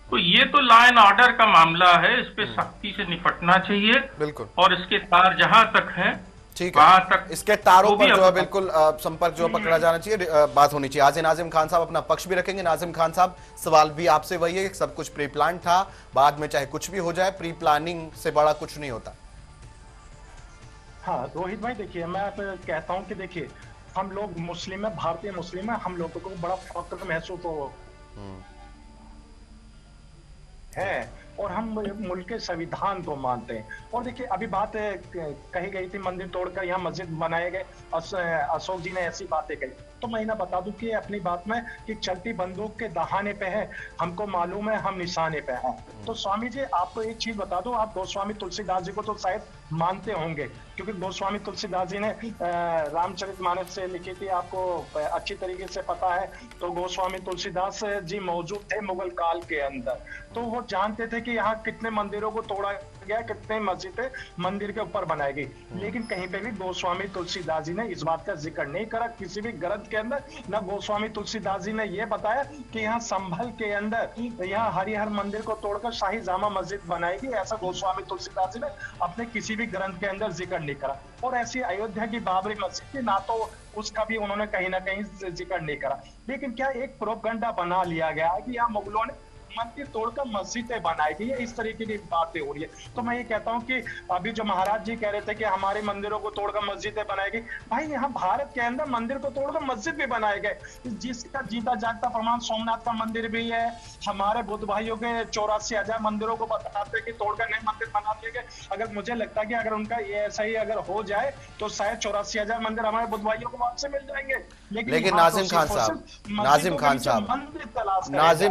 तो ये तो लॉ एंड ऑर्डर का मामला है, इस पे सख्ती से निपटना चाहिए। बिल्कुल। और इसके तार जहां तक हैं, ठीक है, वहां तक इसके तारों पर जो है बिल्कुल संपर्क जो पकड़ा जाना चाहिए, बात होनी चाहिए। आज नाजिम खान साहब अपना पक्ष भी रखेंगे। नाजिम खान साहब, सवाल भी आपसे वही है, सब कुछ प्री प्लान था, बाद में चाहे कुछ भी हो जाए, प्री प्लानिंग से बड़ा कुछ नहीं होता। हाँ रोहित भाई, देखिए मैं कहता हूँ कि देखिए, हम लोग मुस्लिम है, भारतीय मुस्लिम है, हम लोगों को बड़ा फख्र महसूस है और हम मुल्क के संविधान को मानते हैं। और देखिए, अभी बात कही गई थी मंदिर तोड़कर यहाँ मस्जिद बनाए गए, अशोक जी ने ऐसी बातें कही, तो मैं ना बता दूं कि अपनी बात में कि चलती बंदूक के दहाने पे है, हमको मालूम है हम निशाने पे हैं। तो स्वामी जी, आपको एक चीज बता दो, आप गोस्वामी तुलसीदास जी को तो शायद मानते होंगे, क्योंकि गोस्वामी तुलसीदास जी ने रामचरितमानस से लिखी थी, आपको अच्छी तरीके से पता है। तो गोस्वामी तुलसीदास जी मौजूद थे मुगल काल के अंदर, तो वो जानते थे कि यहाँ कितने मंदिरों को तोड़ा गया, कितने मस्जिदें मंदिर के ऊपर बनाई गई, लेकिन कहीं पे भी गोस्वामी तुलसीदास जी ने इस बात का जिक्र नहीं करा किसी भी ग्रंथ के अंदर। न गोस्वामी तुलसीदास जी ने यह बताया कि यहाँ संभल के अंदर यहाँ हरिहर मंदिर को तोड़कर शाही जामा मस्जिद बनाएगी, ऐसा गोस्वामी तुलसीदास जी ने अपने किसी भी ग्रंथ के अंदर जिक्र नहीं करा। और ऐसी अयोध्या की बाबरी मस्जिद की ना तो उसका भी उन्होंने कहीं ना कहीं जिक्र नहीं करा। लेकिन क्या एक प्रोपगंडा बना लिया गया है कि यहाँ मुगलों ने मंदिर तोड़कर मस्जिदें बनाई गई है, इस तरीके की बातें हो रही है। तो मैं ये कहता हूँ कि अभी जो महाराज जी कह रहे थे कि हमारे मंदिरों को तोड़कर मस्जिदें बनाई गई, भाई यहाँ भारत के अंदर मंदिर को तोड़कर मस्जिद भी बनाए गए, जिसका जीता जागता प्रमाण सोमनाथ का मंदिर भी है। हमारे बुद्ध भाइयों के 84,000 मंदिरों को बताते हैं कि तोड़कर नए मंदिर बना दिए गए। अगर मुझे लगता है कि अगर उनका ये ऐसा ही अगर हो जाए तो शायद 84,000 मंदिर हमारे बुद्ध भाइयों को वापस मिल जाएंगे। लेकिन नाजिम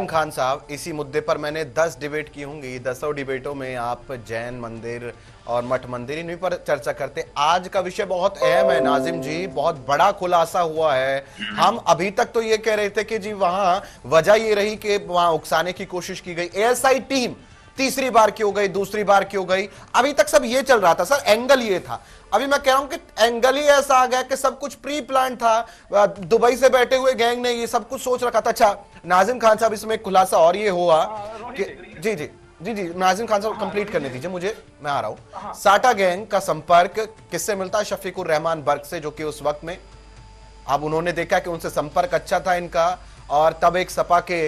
खान साहब, इसी मुद्दे पर मैंने 10 डिबेट की होंगी, 10 डिबेटों में आप जैन मंदिर और मठ मंदिर इन्हीं पर चर्चा करते। आज का विषय बहुत अहम है नाजिम जी, बहुत बड़ा खुलासा हुआ है। हम अभी तक तो ये कह रहे थे कि जी वहां वजह ये रही कि वहां उकसाने की कोशिश की गई, एएसआई टीम तीसरी बार क्यों गई, दूसरी बार क्यों गई, अभी तक सब ये चल रहा था सर, एंगल ये था। अभी मैं कह रहा हूं कि एंगल ही ऐसा आ गया कि सब कुछ प्री प्लान था, दुबई से बैठे हुए गैंग ने ये सब कुछ सोच रखा था। अच्छा नाजिम खान साहब, इसमें एक खुलासा और ये हुआ कि जी जी जी जी नाजिम खान साहब कंप्लीट करने दीजिए मुझे, मैं आ रहा हूं। साटा गैंग का संपर्क किससे मिलता है? शफीकुर रहमान बर्क से, जो कि उस वक्त में अब उन्होंने देखा कि उनसे संपर्क अच्छा था इनका, और तब एक सपा के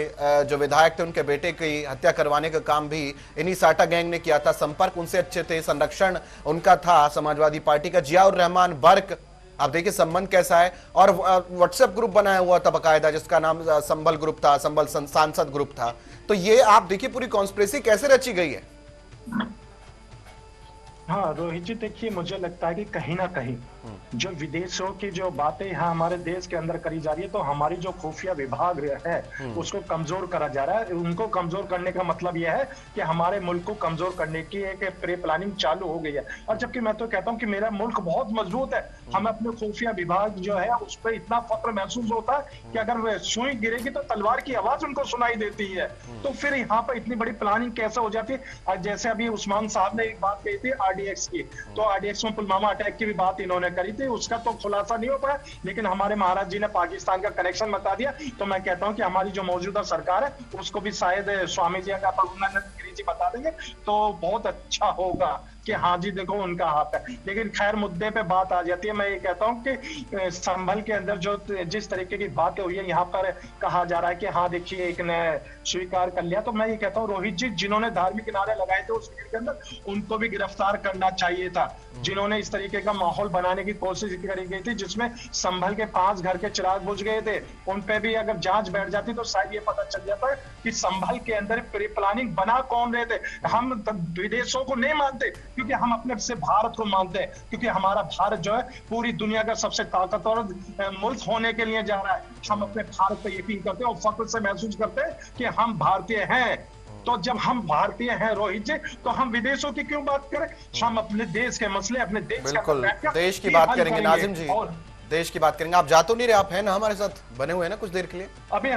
जो विधायक थे उनके बेटे की हत्या करवाने का काम भी इन्हीं साटा गैंग ने किया था। संपर्क उनसे अच्छे थे, संरक्षण उनका था समाजवादी पार्टी का। जियाउर रहमान बर्क, आप देखिए संबंध कैसा है, और व्हाट्सएप ग्रुप बनाया हुआ था बकायदा, जिसका नाम संबल ग्रुप था, संबल सांसद ग्रुप था। तो ये आप देखिए पूरी कॉन्स्पिरेसी कैसे रची गई है। हाँ रोहित जी, देखिए मुझे लगता है कि कहीं ना कहीं जो विदेशों की जो बातें यहाँ हमारे देश के अंदर करी जा रही है, तो हमारी जो खुफिया विभाग है उसको कमजोर करा जा रहा है। उनको कमजोर करने का मतलब यह है कि हमारे मुल्क को कमजोर करने की एक प्री प्लानिंग चालू हो गई है। और जबकि मैं तो कहता हूँ कि मेरा मुल्क बहुत मजबूत है, हमें अपने खुफिया विभाग जो है उस पर इतना फख्र महसूस होता है कि अगर सुई गिरेगी तो तलवार की आवाज उनको सुनाई देती है। तो फिर यहाँ पर इतनी बड़ी प्लानिंग कैसे हो जाती है? जैसे अभी उस्मान साहब ने एक बात कही थी आरडीएक्स की, तो आरडीएक्स में पुलवामा अटैक की भी बात इन्होंने करी थी, उसका तो खुलासा नहीं हो पाया, लेकिन हमारे महाराज जी ने पाकिस्तान का कनेक्शन बता दिया। तो मैं कहता हूं कि हमारी जो मौजूदा सरकार है उसको भी शायद स्वामी जी का प्रभुनंदन गिरी जी बता देंगे तो बहुत अच्छा होगा कि हाँ जी देखो उनका हाथ है। लेकिन खैर मुद्दे पे बात आ जाती है। मैं ये कहता हूँ कि संभल के अंदर जो जिस तरीके की बातें हुई है, यहाँ पर कहा जा रहा है कि हाँ देखिए एक ने स्वीकार कर लिया, तो मैं ये कहता हूँ रोहित जी, जिन्होंने धार्मिक नारे लगाए थे उस भीड़ के अंदर, उनको भी गिरफ्तार करना चाहिए था। जिन्होंने इस तरीके का माहौल बनाने की कोशिश करी गई थी जिसमें संभल के 5 घर के चिराग बुझ गए थे, उन पे भी अगर जांच बैठ जाती तो शायद ये पता चल जाता कि संभल के अंदर प्री प्लानिंग बना कौन रहे थे। हम विदेशों को नहीं मानते क्योंकि हम अपने से भारत को मानते हैं, क्योंकि हमारा भारत जो है पूरी दुनिया का सबसे ताकतवर मुल्क होने के लिए जा रहा है। हम अपने भारत पर यकीन करते हैं और फख्र से महसूस करते हैं कि हम भारतीय हैं। तो जब हम भारतीय हैं रोहित जी, तो हम विदेशों की क्यों बात करें? हम अपने देश के मसले, अपने देश बिल्कुल देश की बात करेंगे नाजिम जी, देश की बात करेंगे। आप जा तो नहीं रहे, आप हैं ना हमारे साथ बने हुए हैं ना कुछ देर के लिए अभी?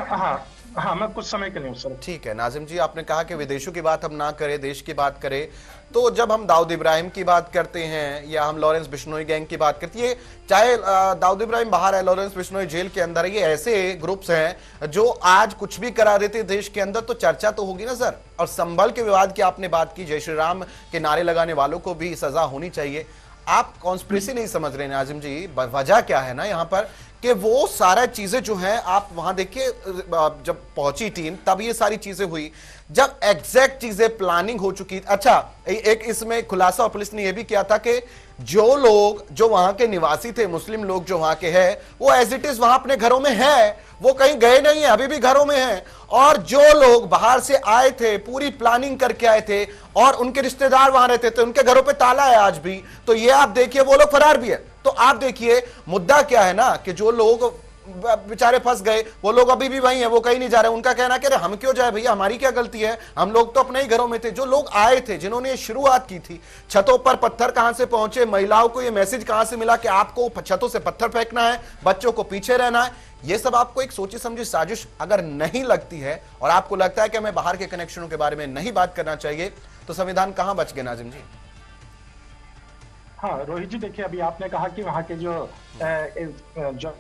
हाँ मैं कुछ समय के लिए हूँ सर। ठीक है नाजिम जी, आपने कहा कि विदेशों की बात हम ना करें, देश की बात करें। तो जब हम दाऊद इब्राहिम की बात करते हैं या हम लॉरेंस बिश्नोई गैंग की बात करते हैं, चाहे दाऊद इब्राहिम बाहर है, लॉरेंस बिश्नोई जेल के अंदर है, ये ऐसे ग्रुप्स हैं जो आज कुछ भी करा देते देश के अंदर, तो चर्चा तो होगी ना सर। और संभल के विवाद की आपने बात की, जय श्री राम के नारे लगाने वालों को भी सजा होनी चाहिए। आप कॉन्स्पिरेसी नहीं समझ रहे नाजिम जी, वजह क्या है ना यहाँ पर कि वो सारा चीजें जो हैं, आप वहां देखिए जब पहुंची टीम तब ये सारी चीजें हुई, जब एग्जैक्ट चीजें प्लानिंग हो चुकी। अच्छा एक इसमें खुलासा और पुलिस ने यह भी किया था कि जो लोग जो वहां के निवासी थे, मुस्लिम लोग जो वहां के हैं, वो एज इट इज वहां अपने घरों में है, वो कहीं गए नहीं है, अभी भी घरों में हैं। और जो लोग बाहर से आए थे, पूरी प्लानिंग करके आए थे और उनके रिश्तेदार वहां रहते थे, उनके घरों पे ताला है आज भी। तो ये आप देखिए वो लोग फरार भी है। तो आप देखिए मुद्दा क्या है ना कि जो लोग बेचारे फंस गए वो लोग अभी भी वही है, वो कहीं नहीं जा रहे। उनका कहना कि हम क्यों जाए भैया, हमारी क्या गलती है, हम लोग तो अपने ही घरों में थे। जो लोग आए थे, जिन्होंने ये शुरुआत की थी, छतों पर पत्थर कहां से पहुंचे, महिलाओं को ये मैसेज कहां से मिला कि आपको छतों से पत्थर फेंकना है, बच्चों को पीछे रहना है, ये सब आपको एक सोची समझी साजिश अगर नहीं लगती है और आपको लगता है कि हमें बाहर के कनेक्शनों के बारे में नहीं बात करना चाहिए, तो संविधान कहां बच गए नाजिम जी? हाँ रोहित जी, देखिए अभी आपने कहा कि वहां के जो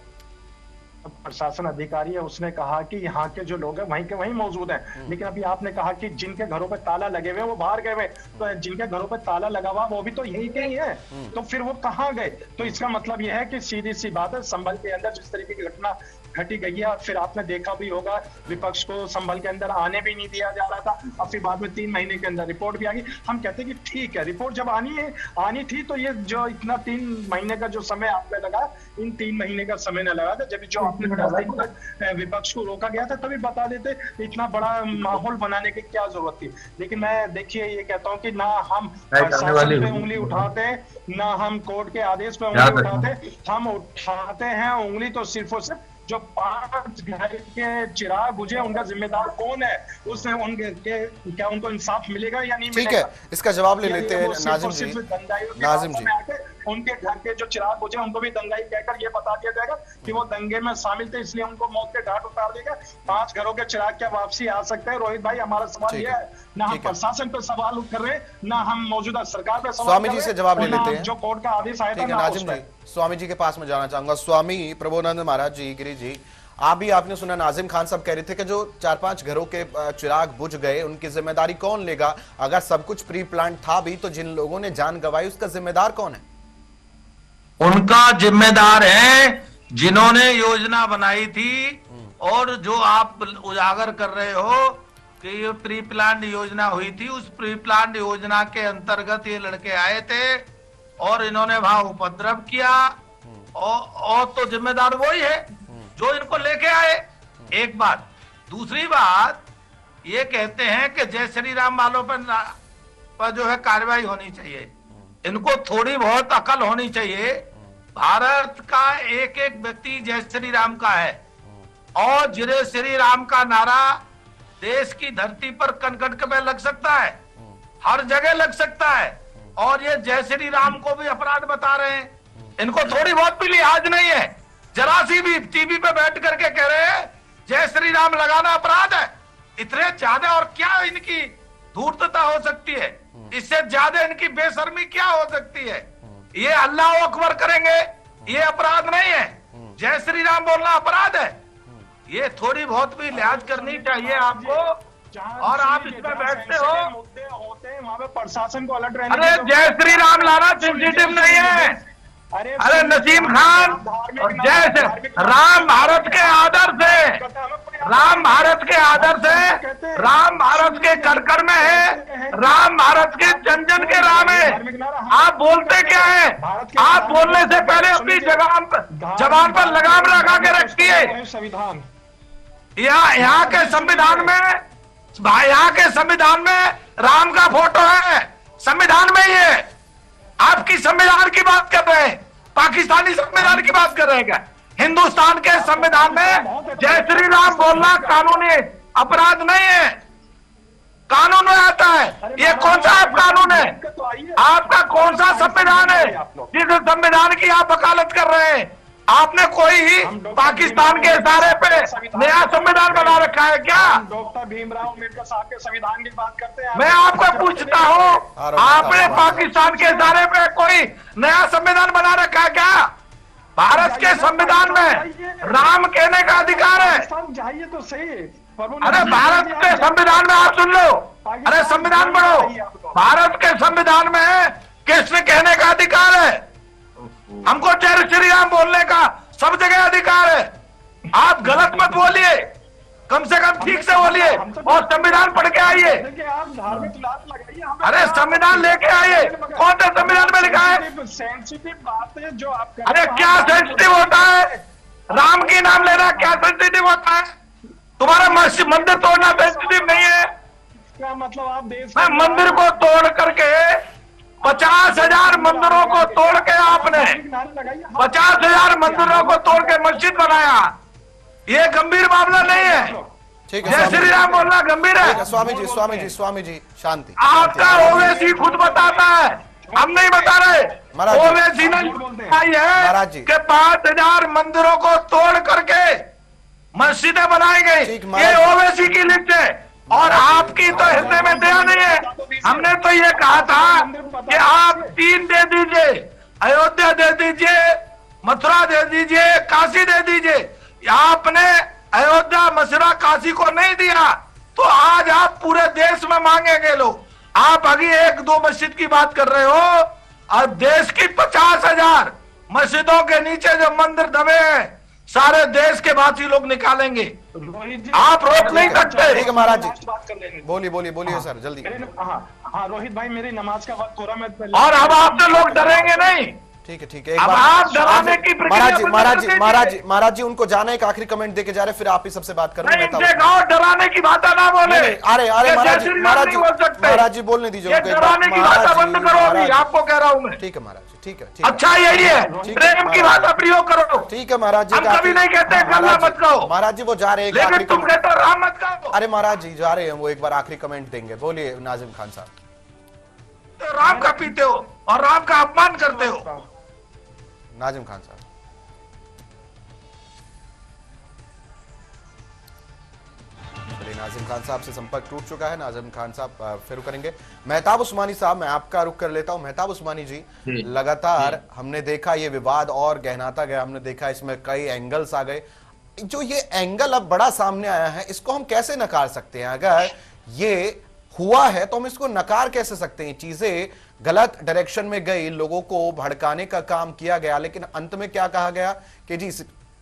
प्रशासन अधिकारी है उसने कहा कि यहाँ के जो लोग हैं वहीं के वहीं मौजूद हैं। लेकिन अभी आपने कहा कि जिनके घरों पे ताला लगे हुए वो बाहर गए हुए, तो जिनके घरों पे ताला लगा हुआ वो भी तो यहीं के ही है, तो फिर वो कहाँ गए? तो इसका मतलब यह है कि सीधी सी बात है, संभल के अंदर जिस तरीके की घटना घटी गई है, फिर आपने देखा भी होगा विपक्ष को संभल के अंदर आने भी नहीं दिया जा रहा था, और फिर बाद में 3 महीने के अंदर रिपोर्ट भी आ गई। हम कहते हैं कि ठीक है, रिपोर्ट जब आनी थी तो ये जो इतना 3 महीने का जो समय आपने लगा, इन 3 महीने का समय न लगा था, जब जो आपने 10 दिन तक विपक्ष को रोका गया था तभी बता देते, इतना बड़ा माहौल बनाने की क्या जरूरत थी। लेकिन मैं देखिए ये कहता हूँ कि ना हम शासन पे उंगली उठाते, ना हम कोर्ट के आदेश पे उंगली उठाते, हम उठाते हैं उंगली तो सिर्फ और सिर्फ जो 5 घर के चिराग बुझे उनका जिम्मेदार कौन है, उसने क्या उनको इंसाफ मिलेगा या नहीं मिलेगा? ठीक है, इसका जवाब ले लेते हैं नाजिम जी। नाजिम जी, उनके घर के जो चिराग बुझे उनको भी दंगाई कहकर ये बता दिया जाएगा कि वो दंगे में शामिल थे, इसलिए उनको मौत के घाट उतार देगा। 5 घरों के चिराग क्या वापसी आ सकते हैं? रोहित भाई, हमारा सवाल यह है, ना हम प्रशासन पे सवाल कर रहे, ना हम मौजूदा सरकार पे सवाल। स्वामी जी से जवाब ले लेते हैं, जो कोर्ट का आदेश आया था। नाजिम जी, स्वामी जी के पास में जाना चाहूंगा। स्वामी प्रभुनंद महाराज जी, गिरी जी, आपने सुना नाजिम खान साहब कह रहे थे कि जो 4-5 घरों के चिराग बुझ गए उनकी जिम्मेदारी कौन लेगा? अगर सब कुछ प्री प्लान था भी तो जिन लोगों ने जान गंवाई उसका जिम्मेदार कौन है? उनका जिम्मेदार है जिन्होंने योजना बनाई थी। और जो आप उजागर कर रहे हो कि ये प्री प्लान योजना हुई थी, उस प्री प्लान योजना के अंतर्गत ये लड़के आए थे और इन्होंने वहां उपद्रव किया और तो जिम्मेदार वही है जो इनको लेके आए। एक बात। दूसरी बात, ये कहते हैं कि जय श्री राम वालों पर जो है कार्रवाई होनी चाहिए। इनको थोड़ी बहुत अकल होनी चाहिए। भारत का एक एक व्यक्ति जय श्री राम का है और जय श्री राम का नारा देश की धरती पर कण-कण में लग सकता है, हर जगह लग सकता है। और ये जय श्री राम को भी अपराध बता रहे हैं। इनको थोड़ी बहुत भी लिहाज नहीं है। जरा सी भी टीवी पे बैठ करके कह रहे हैं जय श्री राम लगाना अपराध है। इतने ज्यादा और क्या इनकी धूर्तता हो सकती है? इससे ज्यादा इनकी बेशर्मी क्या हो सकती है? ये अल्लाह अकबर करेंगे, ये अपराध नहीं है। जय श्री राम बोलना अपराध है। ये थोड़ी बहुत भी लिहाज करनी चाहिए आपको। और आप इसमें बैठते हो, मुद्दे होते हैं वहाँ पे प्रशासन को अलर्ट रहने। अरे जय श्री राम लाना सेंसिटिव नहीं है। अरे नसीम खान, जय राम भारत के आदर्श है, राम भारत के आदर्श है, राम भारत के कड़कड़ में है, राम भारत के जन जन के राम है। आप बोलते क्या है? आप बोलने से पहले अपनी जबान पर लगाम लगा के रखिए। संविधान यहाँ के संविधान में राम का फोटो है, संविधान में ही है। आपकी संविधान की बात कर रहे हैं, पाकिस्तानी संविधान की बात कर रहे हैं क्या? हिंदुस्तान के संविधान में जय श्री राम बोलना कानूनी अपराध नहीं है, कानून में आता है। ये कौन सा आप कानून है? आपका कौन सा संविधान है जिस संविधान की आप वकालत कर रहे हैं? आपने कोई पाकिस्तान के इशारे पे नया संविधान बना रखा है क्या? डॉक्टर भीमराव अम्बेडकर साहब के संविधान की बात करते हैं। मैं आपको पूछता हूँ, आपने पाकिस्तान के इशारे पे कोई नया संविधान बना रखा है क्या? भारत के संविधान में राम कहने का अधिकार है। जाइए तो सही। अरे भारत के संविधान में आप सुन लो, अरे संविधान पढ़ो। भारत के संविधान में किसने कहने का अधिकार है? हमको जय श्री राम बोलने का सब जगह अधिकार है। आप गलत मत बोलिए, कम से कम ठीक से बोलिए और संविधान पढ़ के आइए। अरे संविधान लेके आइए। कौन सा संविधान में लिखा है? सेंसिटिव बात है जो आप अरे क्या सेंसिटिव होता है? राम की नाम लेना क्या सेंसिटिव होता है? तुम्हारा मंदिर तोड़ना सेंसिटिव नहीं है। क्या मतलब आप देश मैं मंदिर को तोड़ करके 50,000 मंदिरों को तोड़ के आपने 50,000 मंदिरों को तोड़ के मस्जिद बनाया। ये गंभीर मामला नहीं है। ठीक है, जय श्री राम बोलना गंभीर है। स्वामी जी शांति। आपका ओवैसी खुद बताता है, हम नहीं बता रहे। ओवैसी ने महाराज जी कि 5,000 मंदिरों को तोड़ करके मस्जिदें बनाई गई। ये ओवैसी की लिस्ट है और आपकी तो हृदय में दया नहीं है। हमने तो ये कहा था कि आप 3 दे दीजिए, अयोध्या दे दीजिए, मथुरा दे दीजिए, काशी दे दीजिए। आपने अयोध्या, मथुरा, काशी को नहीं दिया तो आज आप पूरे देश में मांगेंगे लोग। आप अभी 1-2 मस्जिद की बात कर रहे हो और देश की 50,000 मस्जिदों के नीचे जो मंदिर दबे हैं सारे देश के वासी लोग निकालेंगे। आप रोक नहीं सकते। ठीक है महाराज जी, बोलिए सर जल्दी। हाँ रोहित भाई, मेरी नमाज का वक्त हो रहा है। और अब आपसे लोग डरेंगे नहीं। ठीक है। अब आप डराने की महाराज जी उनको जाना एक आखिरी कमेंट देके जा रहे, फिर आप ही सबसे बात कर रहे हैं। डराने की बात ना बोले। अरे महाराज जी बोलने दीजिए। डराने की बात बंद करो, अभी आपको कह रहा हूँ मैं। ठीक है महाराज जी, ठीक है। अच्छा यही है, प्रेम की भाषा प्रयोग करो। ठीक है महाराज जी, हम कभी नहीं कहते गल्ला मत कहो। महाराज जी वो जा रहे हैं, लेकिन तुम कहते हो राम मत कहो। अरे महाराज जी जा रहे हैं, वो एक बार आखिरी कमेंट देंगे। बोलिए नाजिम खान साहब। तो राम का पीते हो और राम का अपमान करते हो। नाजिम खान साहब नाजिम खान साहब से संपर्क टूट चुका है। नाजिम खान साहब फिर करेंगे। मेहताब उस्मानी साहब, मैं आपका रुख कर लेता हूं। मेहताब उस्मानी जी, लगातार हमने देखा ये विवाद और गहनाता गया, हमने देखा इसमें कई एंगल्स आ गए। जो ये एंगल अब बड़ा सामने आया है, इसको हम कैसे नकार सकते हैं? अगर ये हुआ है तो हम इसको नकार कैसे सकते हैं? चीजें गलत डायरेक्शन में गई, लोगों को भड़काने का काम किया गया, लेकिन अंत में क्या कहा गया कि जी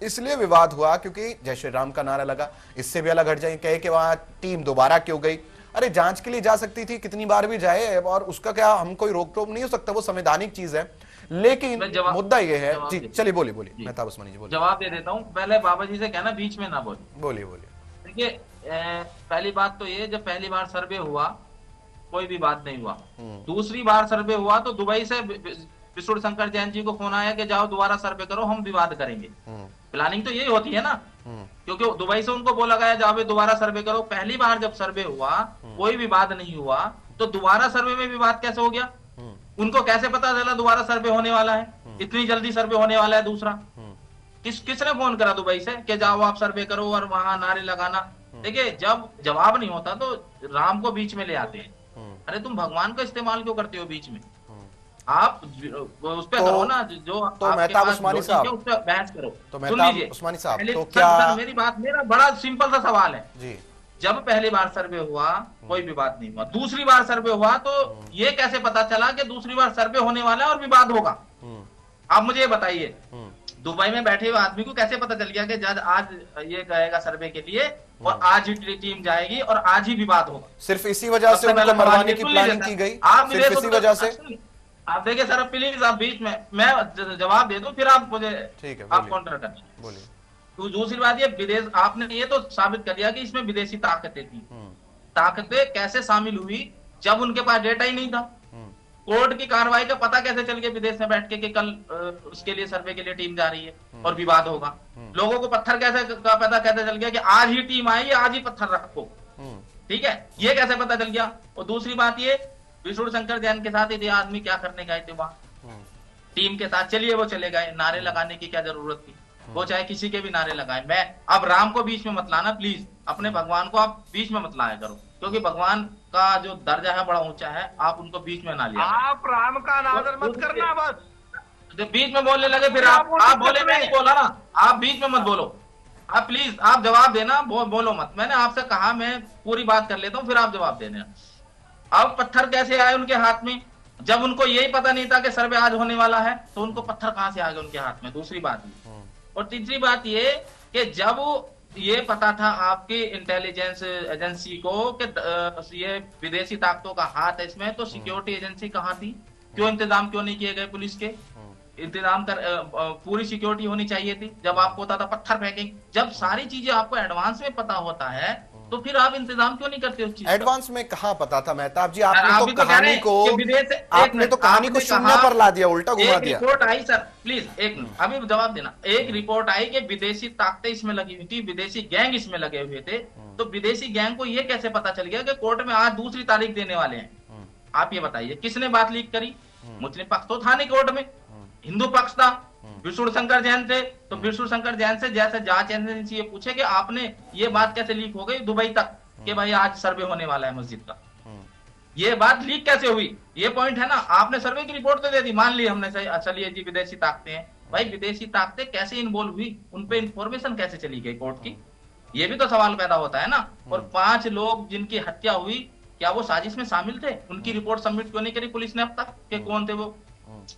इसलिए विवाद हुआ क्योंकि जय श्री राम का नारा लगा। इससे भी अलग हट जाए, कहे कि वहां टीम दोबारा क्यों गई? अरे जांच के लिए जा सकती थी, कितनी बार भी जाए, और उसका क्या हम कोई रोक टोक नहीं हो सकता, वो संवैधानिक चीज है। लेकिन मुद्दा ये है जी, चलिए बोलिए मेहताब उस्मानी जी बोलिए। जवाब दे देता हूँ। पहले बाबा जी से कहना बीच में ना बोलिए। देखिए, पहली बात तो ये, जब पहली बार सर्वे हुआ कोई भी बात नहीं हुआ। दूसरी बार सर्वे हुआ तो दुबई से विष्णु शंकर जैन जी को फोन आया कि जाओ दोबारा सर्वे करो, हम विवाद करेंगे। प्लानिंग तो यही होती है ना, क्योंकि दुबई से उनको बोला गया जाओ दोबारा सर्वे करो। पहली बार जब सर्वे हुआ कोई विवाद नहीं हुआ, तो दोबारा सर्वे में विवाद कैसे हो गया? उनको कैसे पता चला दोबारा सर्वे होने वाला है, इतनी जल्दी सर्वे होने वाला है? दूसरा, किसने फोन करा दुबई से कि जाओ आप सर्वे करो और वहां नारे लगाना? देखिए, जब जवाब नहीं होता तो राम को बीच में ले आते हैं। अरे तुम भगवान का इस्तेमाल क्यों करते हो बीच में? आप उस पे करो ना, जो तो मेहताब उस्मानी साहब उस पे बहस करो। तो मेहताब उस्मानी साहब, तो क्या मेरा बड़ा सिंपल सा सवाल है जी, जब पहली बार सर्वे हुआ कोई विवाद नहीं हुआ, दूसरी बार सर्वे हुआ तो ये कैसे पता चला कि दूसरी बार सर्वे होने वाला है और विवाद होगा? आप मुझे ये बताइए, दुबई में बैठे हुए आदमी को कैसे पता चल गया कि जज आज ये कहेगा सर्वे के लिए और आज ही टीम जाएगी और आज ही विवाद होगा? सिर्फ इसी वजह से उनको मरवाने की प्लानिंग की गई? सिर्फ इसी वजह से? आप देखिए सर, प्लीज आप बीच में, मैं जवाब दे दूं फिर आप मुझे आप काउंटर करें। बोलिए। तो दूसरी बात ये, विदेश, आपने ये तो साबित कर दिया कि इसमें विदेशी ताकतें थी। ताकतें कैसे शामिल हुई जब उनके पास डेटा ही नहीं था? कोर्ट की कार्रवाई का पता कैसे चल गया विदेश में बैठ के कि कल उसके लिए सर्वे के लिए टीम जा रही है और विवाद होगा? लोगों को पत्थर कैसे का पता कैसे चल गया कि आज ही टीम आई, आज ही पत्थर रखो? ठीक है, ये कैसे पता चल गया? और दूसरी बात ये, विष्णु शंकर जैन के साथ ये आदमी क्या करने गए थे वहां टीम के साथ? चलिए वो चले गए, नारे लगाने की क्या जरूरत थी? वो चाहे किसी के भी नारे लगाए। मैं अब राम को बीच में मत लाना प्लीज, अपने भगवान को आप बीच में मत लाया करो, क्योंकि भगवान का जो दर्जा है बड़ा ऊंचा है, आप उनको बीच में ना लिया। आप राम का अनादर मत करना, बस बीच में बोलने लगे फिर आप बोले, मैं नहीं बोला ना, आप बीच में मत बोलो। आप प्लीज आप जवाब देना, बोलो मत। मैंने आपसे कहा मैं पूरी बात कर लेता हूँ, फिर आप जवाब देना। अब पत्थर कैसे आए उनके हाथ में जब उनको यही पता नहीं था कि सर्वे आज होने वाला है? तो उनको पत्थर कहां से आ गए उनके हाथ में? दूसरी बात ये। और तीसरी बात ये कि जब ये पता था आपकी इंटेलिजेंस एजेंसी को कि ये विदेशी ताकतों का हाथ है इसमें, तो सिक्योरिटी एजेंसी कहां थी? क्यों इंतजाम क्यों नहीं किए गए? पुलिस के इंतजाम कर पूरी सिक्योरिटी होनी चाहिए थी। जब आपको पता था पत्थर फेंकेंगे, जब सारी चीजें आपको एडवांस में पता होता है तो फिर आप इंतजाम क्यों नहीं करते उस चीज? एडवांस में कहां पता था मेहताब जी? आपने तो कहानी को शून्य पर ला दिया, उल्टा घुमा दिया। रिपोर्ट आई सर, प्लीज एक मिनट अभी जवाब देना। एक रिपोर्ट आई कि विदेशी ताकतें इसमें लगी हुई थी, विदेशी गैंग इसमें लगे हुए थे। तो विदेशी गैंग को ये कैसे पता चल गया कि कोर्ट में आज दूसरी तारीख देने वाले हैं? आप ये बताइए, किसने बात लीक करी? मुस्लिम पक्ष तो था नहीं कोर्ट में, हिंदू पक्ष था, विष्णु शंकर जैन थे। तो विष्णु शंकर जैन से जैसे जांच एजेंसी ये पूछे कि आपने ये बात कैसे लीक हो गई दुबई तक कि भाई आज सर्वे होने वाला है मस्जिद का, ये बात लीक कैसे हुई? ये पॉइंट है ना। आपने सर्वे की रिपोर्ट तो दे दी, मान ली हमने, चलिए जी विदेशी ताकतें हैं। भाई विदेशी ताकतें कैसे इन्वॉल्व हुई? उन पे इंफॉर्मेशन कैसे चली गई कोर्ट की? ये भी तो सवाल पैदा होता है ना। और 5 लोग जिनकी हत्या हुई, क्या वो साजिश में शामिल थे? उनकी रिपोर्ट सबमिट क्यों नहीं करी पुलिस ने अब तक कि कौन थे वो?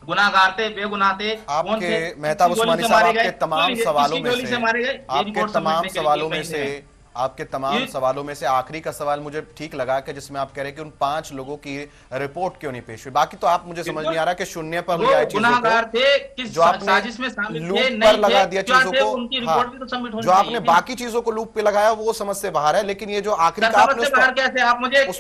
गुनाहगार थे, बेगुनाह थे? आपके मेहताब उस्मानी साहब, आपके तमाम सवालों में से आखिरी का सवाल मुझे ठीक लगा कि जिसमें आप कह रहे हैं कि उन 5 लोगों की रिपोर्ट क्यों नहीं पेश हुई। बाकी तो आप मुझे समझ नहीं आ रहा कि शून्य पर ले आए चीजों को, जो आपने लूप पर लगा दिया चीजों को, जो आपने बाकी चीजों को लूप पे लगाया वो समझ से बाहर है। लेकिन ये जो आखिरी का आपने कैसे, आप मुझे एक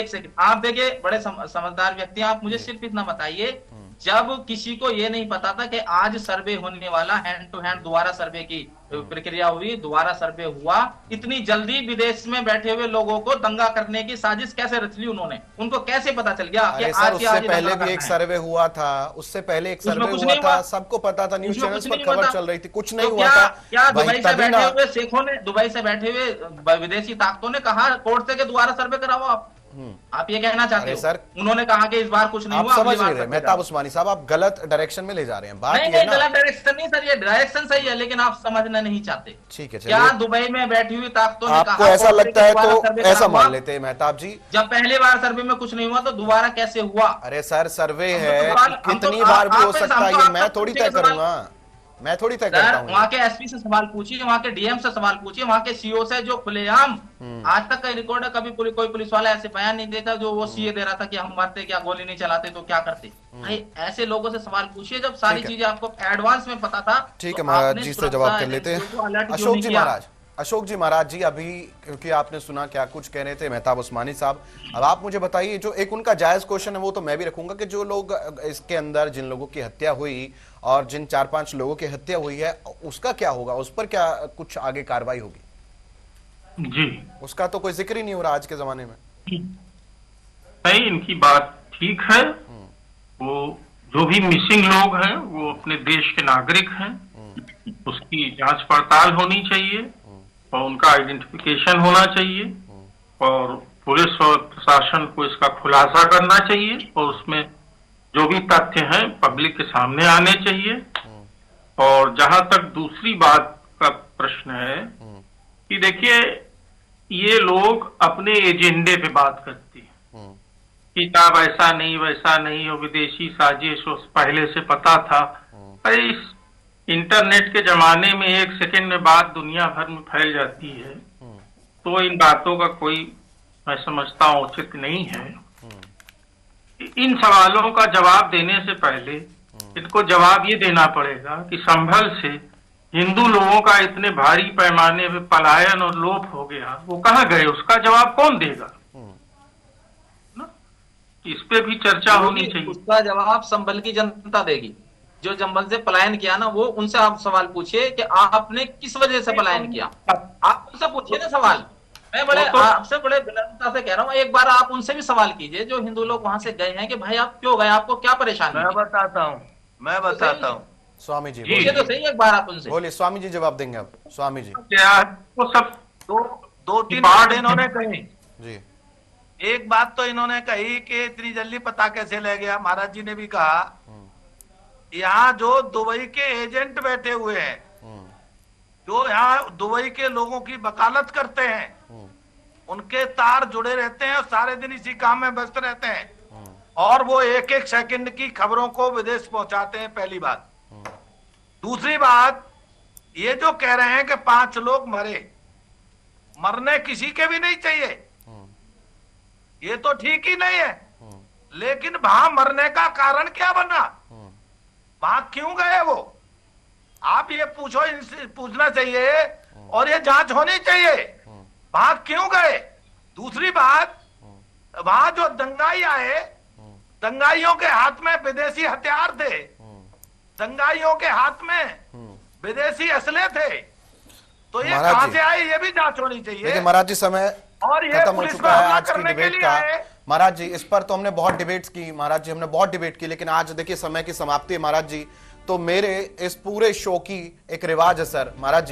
सेकंड, आप देखिए बड़े समझदार व्यक्ति, आप मुझे सिर्फ इतना बताइए, जब किसी को ये नहीं पता था कि आज सर्वे होने वाला, हैंड टू हैंड दोबारा सर्वे की प्रक्रिया हुई, दोबारा सर्वे हुआ, इतनी जल्दी विदेश में बैठे हुए लोगों को दंगा करने की साजिश कैसे रच ली उन्होंने? उनको कैसे पता चल गया कि आज उससे पहले भी एक सर्वे हुआ था, उससे पहले एक सर्वे हुआ था, सबको पता था, न्यूज चैनल्स पर खबर चल रही थी, कुछ नहीं हुआ था। क्या दुबई से बैठे हुए शेखों ने, दुबई से बैठे हुए विदेशी ताकतों ने कहा कोर्ट से कि दोबारा सर्वे कराओ आप? आप ये कहना चाहते अरे हो? सर, उन्होंने कहा कि इस बार कुछ नहीं आप हुआ, समझ अगली नहीं बार रहे करते मेहताब जाओ। उस्मानी साहब, आप गलत डायरेक्शन में ले जा रहे हैं बात। नहीं ये नहीं, गलत डायरेक्शन नहीं सर, ये डायरेक्शन सही है, लेकिन आप समझना नहीं चाहते। ठीक है, क्या चलिए दुबई में बैठी हुई ताकतों ने आपको कहा ऐसा कौन से लगता है दोबारा तो सर्वे ऐसा करा हुआ? मान लेते हैं मेहताब जी। जब पहली बार सर्वे में कुछ नहीं हुआ तो दोबारा कैसे हुआ? अरे सर, सर्वे हम तो है, सवाल- हम तो- कितनी बार भी हो आप- सकता है, हम तो ये आपका मैं थोड़ी पूछने तय के सवाल- करूंगा, मैं थोड़ी तय करता सर, हूँ। वहाँ के एसपी से सवाल पूछिए, वहाँ के डीएम से सवाल पूछिए, वहाँ के सीओ से, जो खुलेआम आज तक का रिकॉर्ड है, कभी कोई पुलिस वाला ऐसे बयान नहीं देता जो वो सीए दे रहा था कि हम मरते क्या, गोली नहीं चलाते तो क्या करते। भाई ऐसे लोगों से सवाल पूछिए जब सारी ठीक है। चीजें आपको एडवांस में पता था। ठीक तो है महाराज आपने जी से सुरक्षा जवाब कर लेते एजेंसियों को हैं। अलर्ट क्यों अशोक नहीं जी किया? महाराज, अशोक जी महाराज जी, अभी क्योंकि आपने सुना क्या कुछ कह रहे थे मेहताब उस्मानी साहब, अब आप मुझे बताइए, जो एक उनका जायज क्वेश्चन है वो तो मैं भी रखूंगा कि जो लोग इसके अंदर, जिन लोगों की हत्या हुई और जिन 4-5 लोगों की हत्या हुई है, उसका क्या होगा, उस पर क्या कुछ आगे कार्रवाई होगी? जी उसका तो कोई जिक्र ही नहीं हो रहा आज के जमाने में। नहीं, इनकी बात ठीक है। वो जो भी मिसिंग लोग हैं वो अपने देश के नागरिक हैं, उसकी जांच पड़ताल होनी चाहिए और उनका आइडेंटिफिकेशन होना चाहिए और पुलिस और प्रशासन को इसका खुलासा करना चाहिए और उसमें जो भी तथ्य हैं पब्लिक के सामने आने चाहिए। और जहां तक दूसरी बात का प्रश्न है कि देखिए, ये लोग अपने एजेंडे पे बात करते हैं कि साहब ऐसा नहीं वैसा नहीं, और विदेशी साजिश पहले से पता था। अरे इस इंटरनेट के जमाने में 1 सेकंड में बात दुनिया भर में फैल जाती है, तो इन बातों का कोई, मैं समझता हूं, उचित नहीं है। इन सवालों का जवाब देने से पहले इनको जवाब ये देना पड़ेगा कि संभल से हिंदू लोगों का इतने भारी पैमाने पे पलायन और लोप हो गया, वो कहाँ गए, उसका जवाब कौन देगा ना? इस पे भी चर्चा होनी चाहिए। उसका जवाब संभल की जनता देगी। जो संभल से पलायन किया ना, वो उनसे आप सवाल पूछिए कि आपने किस वजह से पलायन किया। आप उनसे पूछिए ना सवाल। मैं बड़े आपसे बड़े विनम्रता से कह रहा हूँ, एक बार आप उनसे भी सवाल कीजिए जो हिंदू लोग वहां से गए हैं कि भाई आप क्यों गए, आपको क्या परेशानी? मैं बताता हूँ स्वामी जी पूछिए तो सही एक बार आप उनसे। बोलिए, स्वामी जी जवाब देंगे अब। स्वामी जी वो सब दो तीन बात इन्होंने कही। जी, एक बात तो इन्होंने कही कि इतनी जल्दी पता कैसे ले गया। महाराज जी ने भी कहा, यहाँ जो दुबई के एजेंट बैठे हुए हैं, जो यहाँ दुबई के लोगों की वकालत करते हैं, उनके तार जुड़े रहते हैं और सारे दिन इसी काम में व्यस्त रहते हैं, और वो 1-1 सेकंड की खबरों को विदेश पहुंचाते हैं। पहली बात। दूसरी बात, ये जो कह रहे हैं कि 5 लोग मरे, मरने किसी के भी नहीं चाहिए, ये तो ठीक ही नहीं है, लेकिन वहां मरने का कारण क्या बना, वहां क्यों गए वो, आप ये पूछो, इनसे पूछना चाहिए और ये जांच होनी चाहिए, वहां क्यों गए। दूसरी बात, वहां जो दंगाई आए, दंगाइयों के हाथ में विदेशी हथियार थे, दंगाइयों के हाथ में विदेशी असले थे, तो ये महाराज कहां जी, से आए, ये भी जांच होनी चाहिए। देखिए महाराज जी, समय और ये खत्म हो पुलिस चुका पर है हमला आज की करने के डिबेट लिए का। आए। महाराज जी, इस पर तो हमने बहुत डिबेट्स की महाराज जी, हमने बहुत डिबेट की, लेकिन आज देखिए समय की समाप्ति है महाराज जी। तो मेरे इस पूरे शो की एक रिवाज है सर। महाराज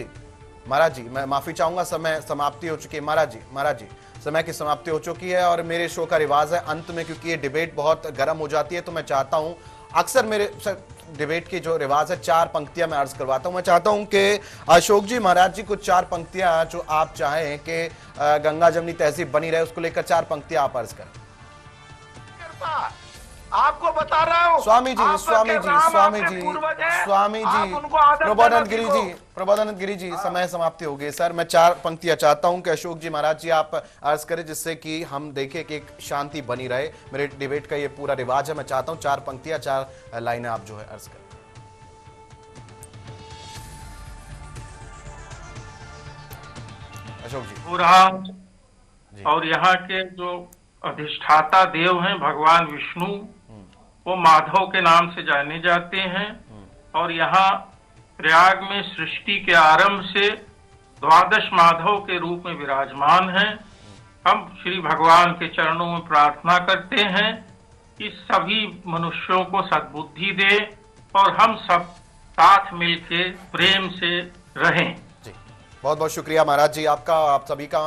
जी मैं माफी चाहूंगा, समय समाप्ति हो चुकी है महाराज जी, समय की समाप्ति हो चुकी है और मेरे शो का रिवाज है अंत में, क्योंकि ये डिबेट बहुत गर्म हो जाती है, तो मैं चाहता हूं, अक्सर मेरे डिबेट की जो रिवाज है 4 पंक्तियां मैं अर्ज करवाता हूं। मैं चाहता हूं कि अशोक जी महाराज जी कुछ 4 पंक्तियां जो आप चाहें कि गंगा जमनी तहजीब बनी रहे, उसको लेकर 4 पंक्तियां आप अर्ज करें। आपको बता रहा हूं स्वामी जी, प्रबोधानंद गिरी जी, समय समाप्ति हो गई सर। मैं 4 पंक्तियां चाहता हूं कि अशोक जी महाराज जी आप अर्ज करें, जिससे कि हम देखें कि एक शांति बनी रहे। मेरे डिबेट का ये पूरा रिवाज है, मैं चाहता हूं 4 पंक्तियां, 4 लाइनें आप जो है अर्ज करें। अशोक जी। और यहाँ के जो अधिष्ठाता देव हैं भगवान विष्णु, वो माधव के नाम से जाने जाते हैं, और यहाँ प्रयाग में सृष्टि के आरंभ से 12 माधव के रूप में विराजमान हैं। हम श्री भगवान के चरणों में प्रार्थना करते हैं कि सभी मनुष्यों को सद्बुद्धि दे और हम सब साथ मिलके प्रेम से रहें। बहुत बहुत शुक्रिया महाराज जी आपका, आप सभी का।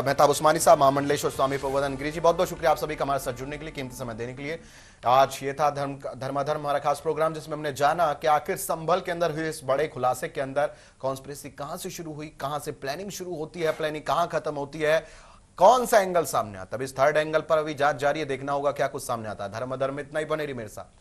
मेहताब उस्मानी साहब, महामंडलेश्वर स्वामी प्रबोधन गिरी जी, बहुत बहुत शुक्रिया आप सभी का हमारे साथ जुड़ने के लिए, कीमती समय देने के लिए। आज ये था धर्माधर्म हमारा खास प्रोग्राम, जिसमें हमने जाना कि आखिर संभल के अंदर हुए इस बड़े खुलासे के अंदर कॉन्स्पिरेसी कहां से शुरू हुई, कहां से प्लानिंग शुरू होती है, प्लानिंग कहां खत्म होती है, कौन सा एंगल सामने आता है। अब इस थर्ड एंगल पर अभी जांच जारी है, देखना होगा क्या कुछ सामने आता है। धर्माधर्म में इतना ही, बने रही मेरे साथ।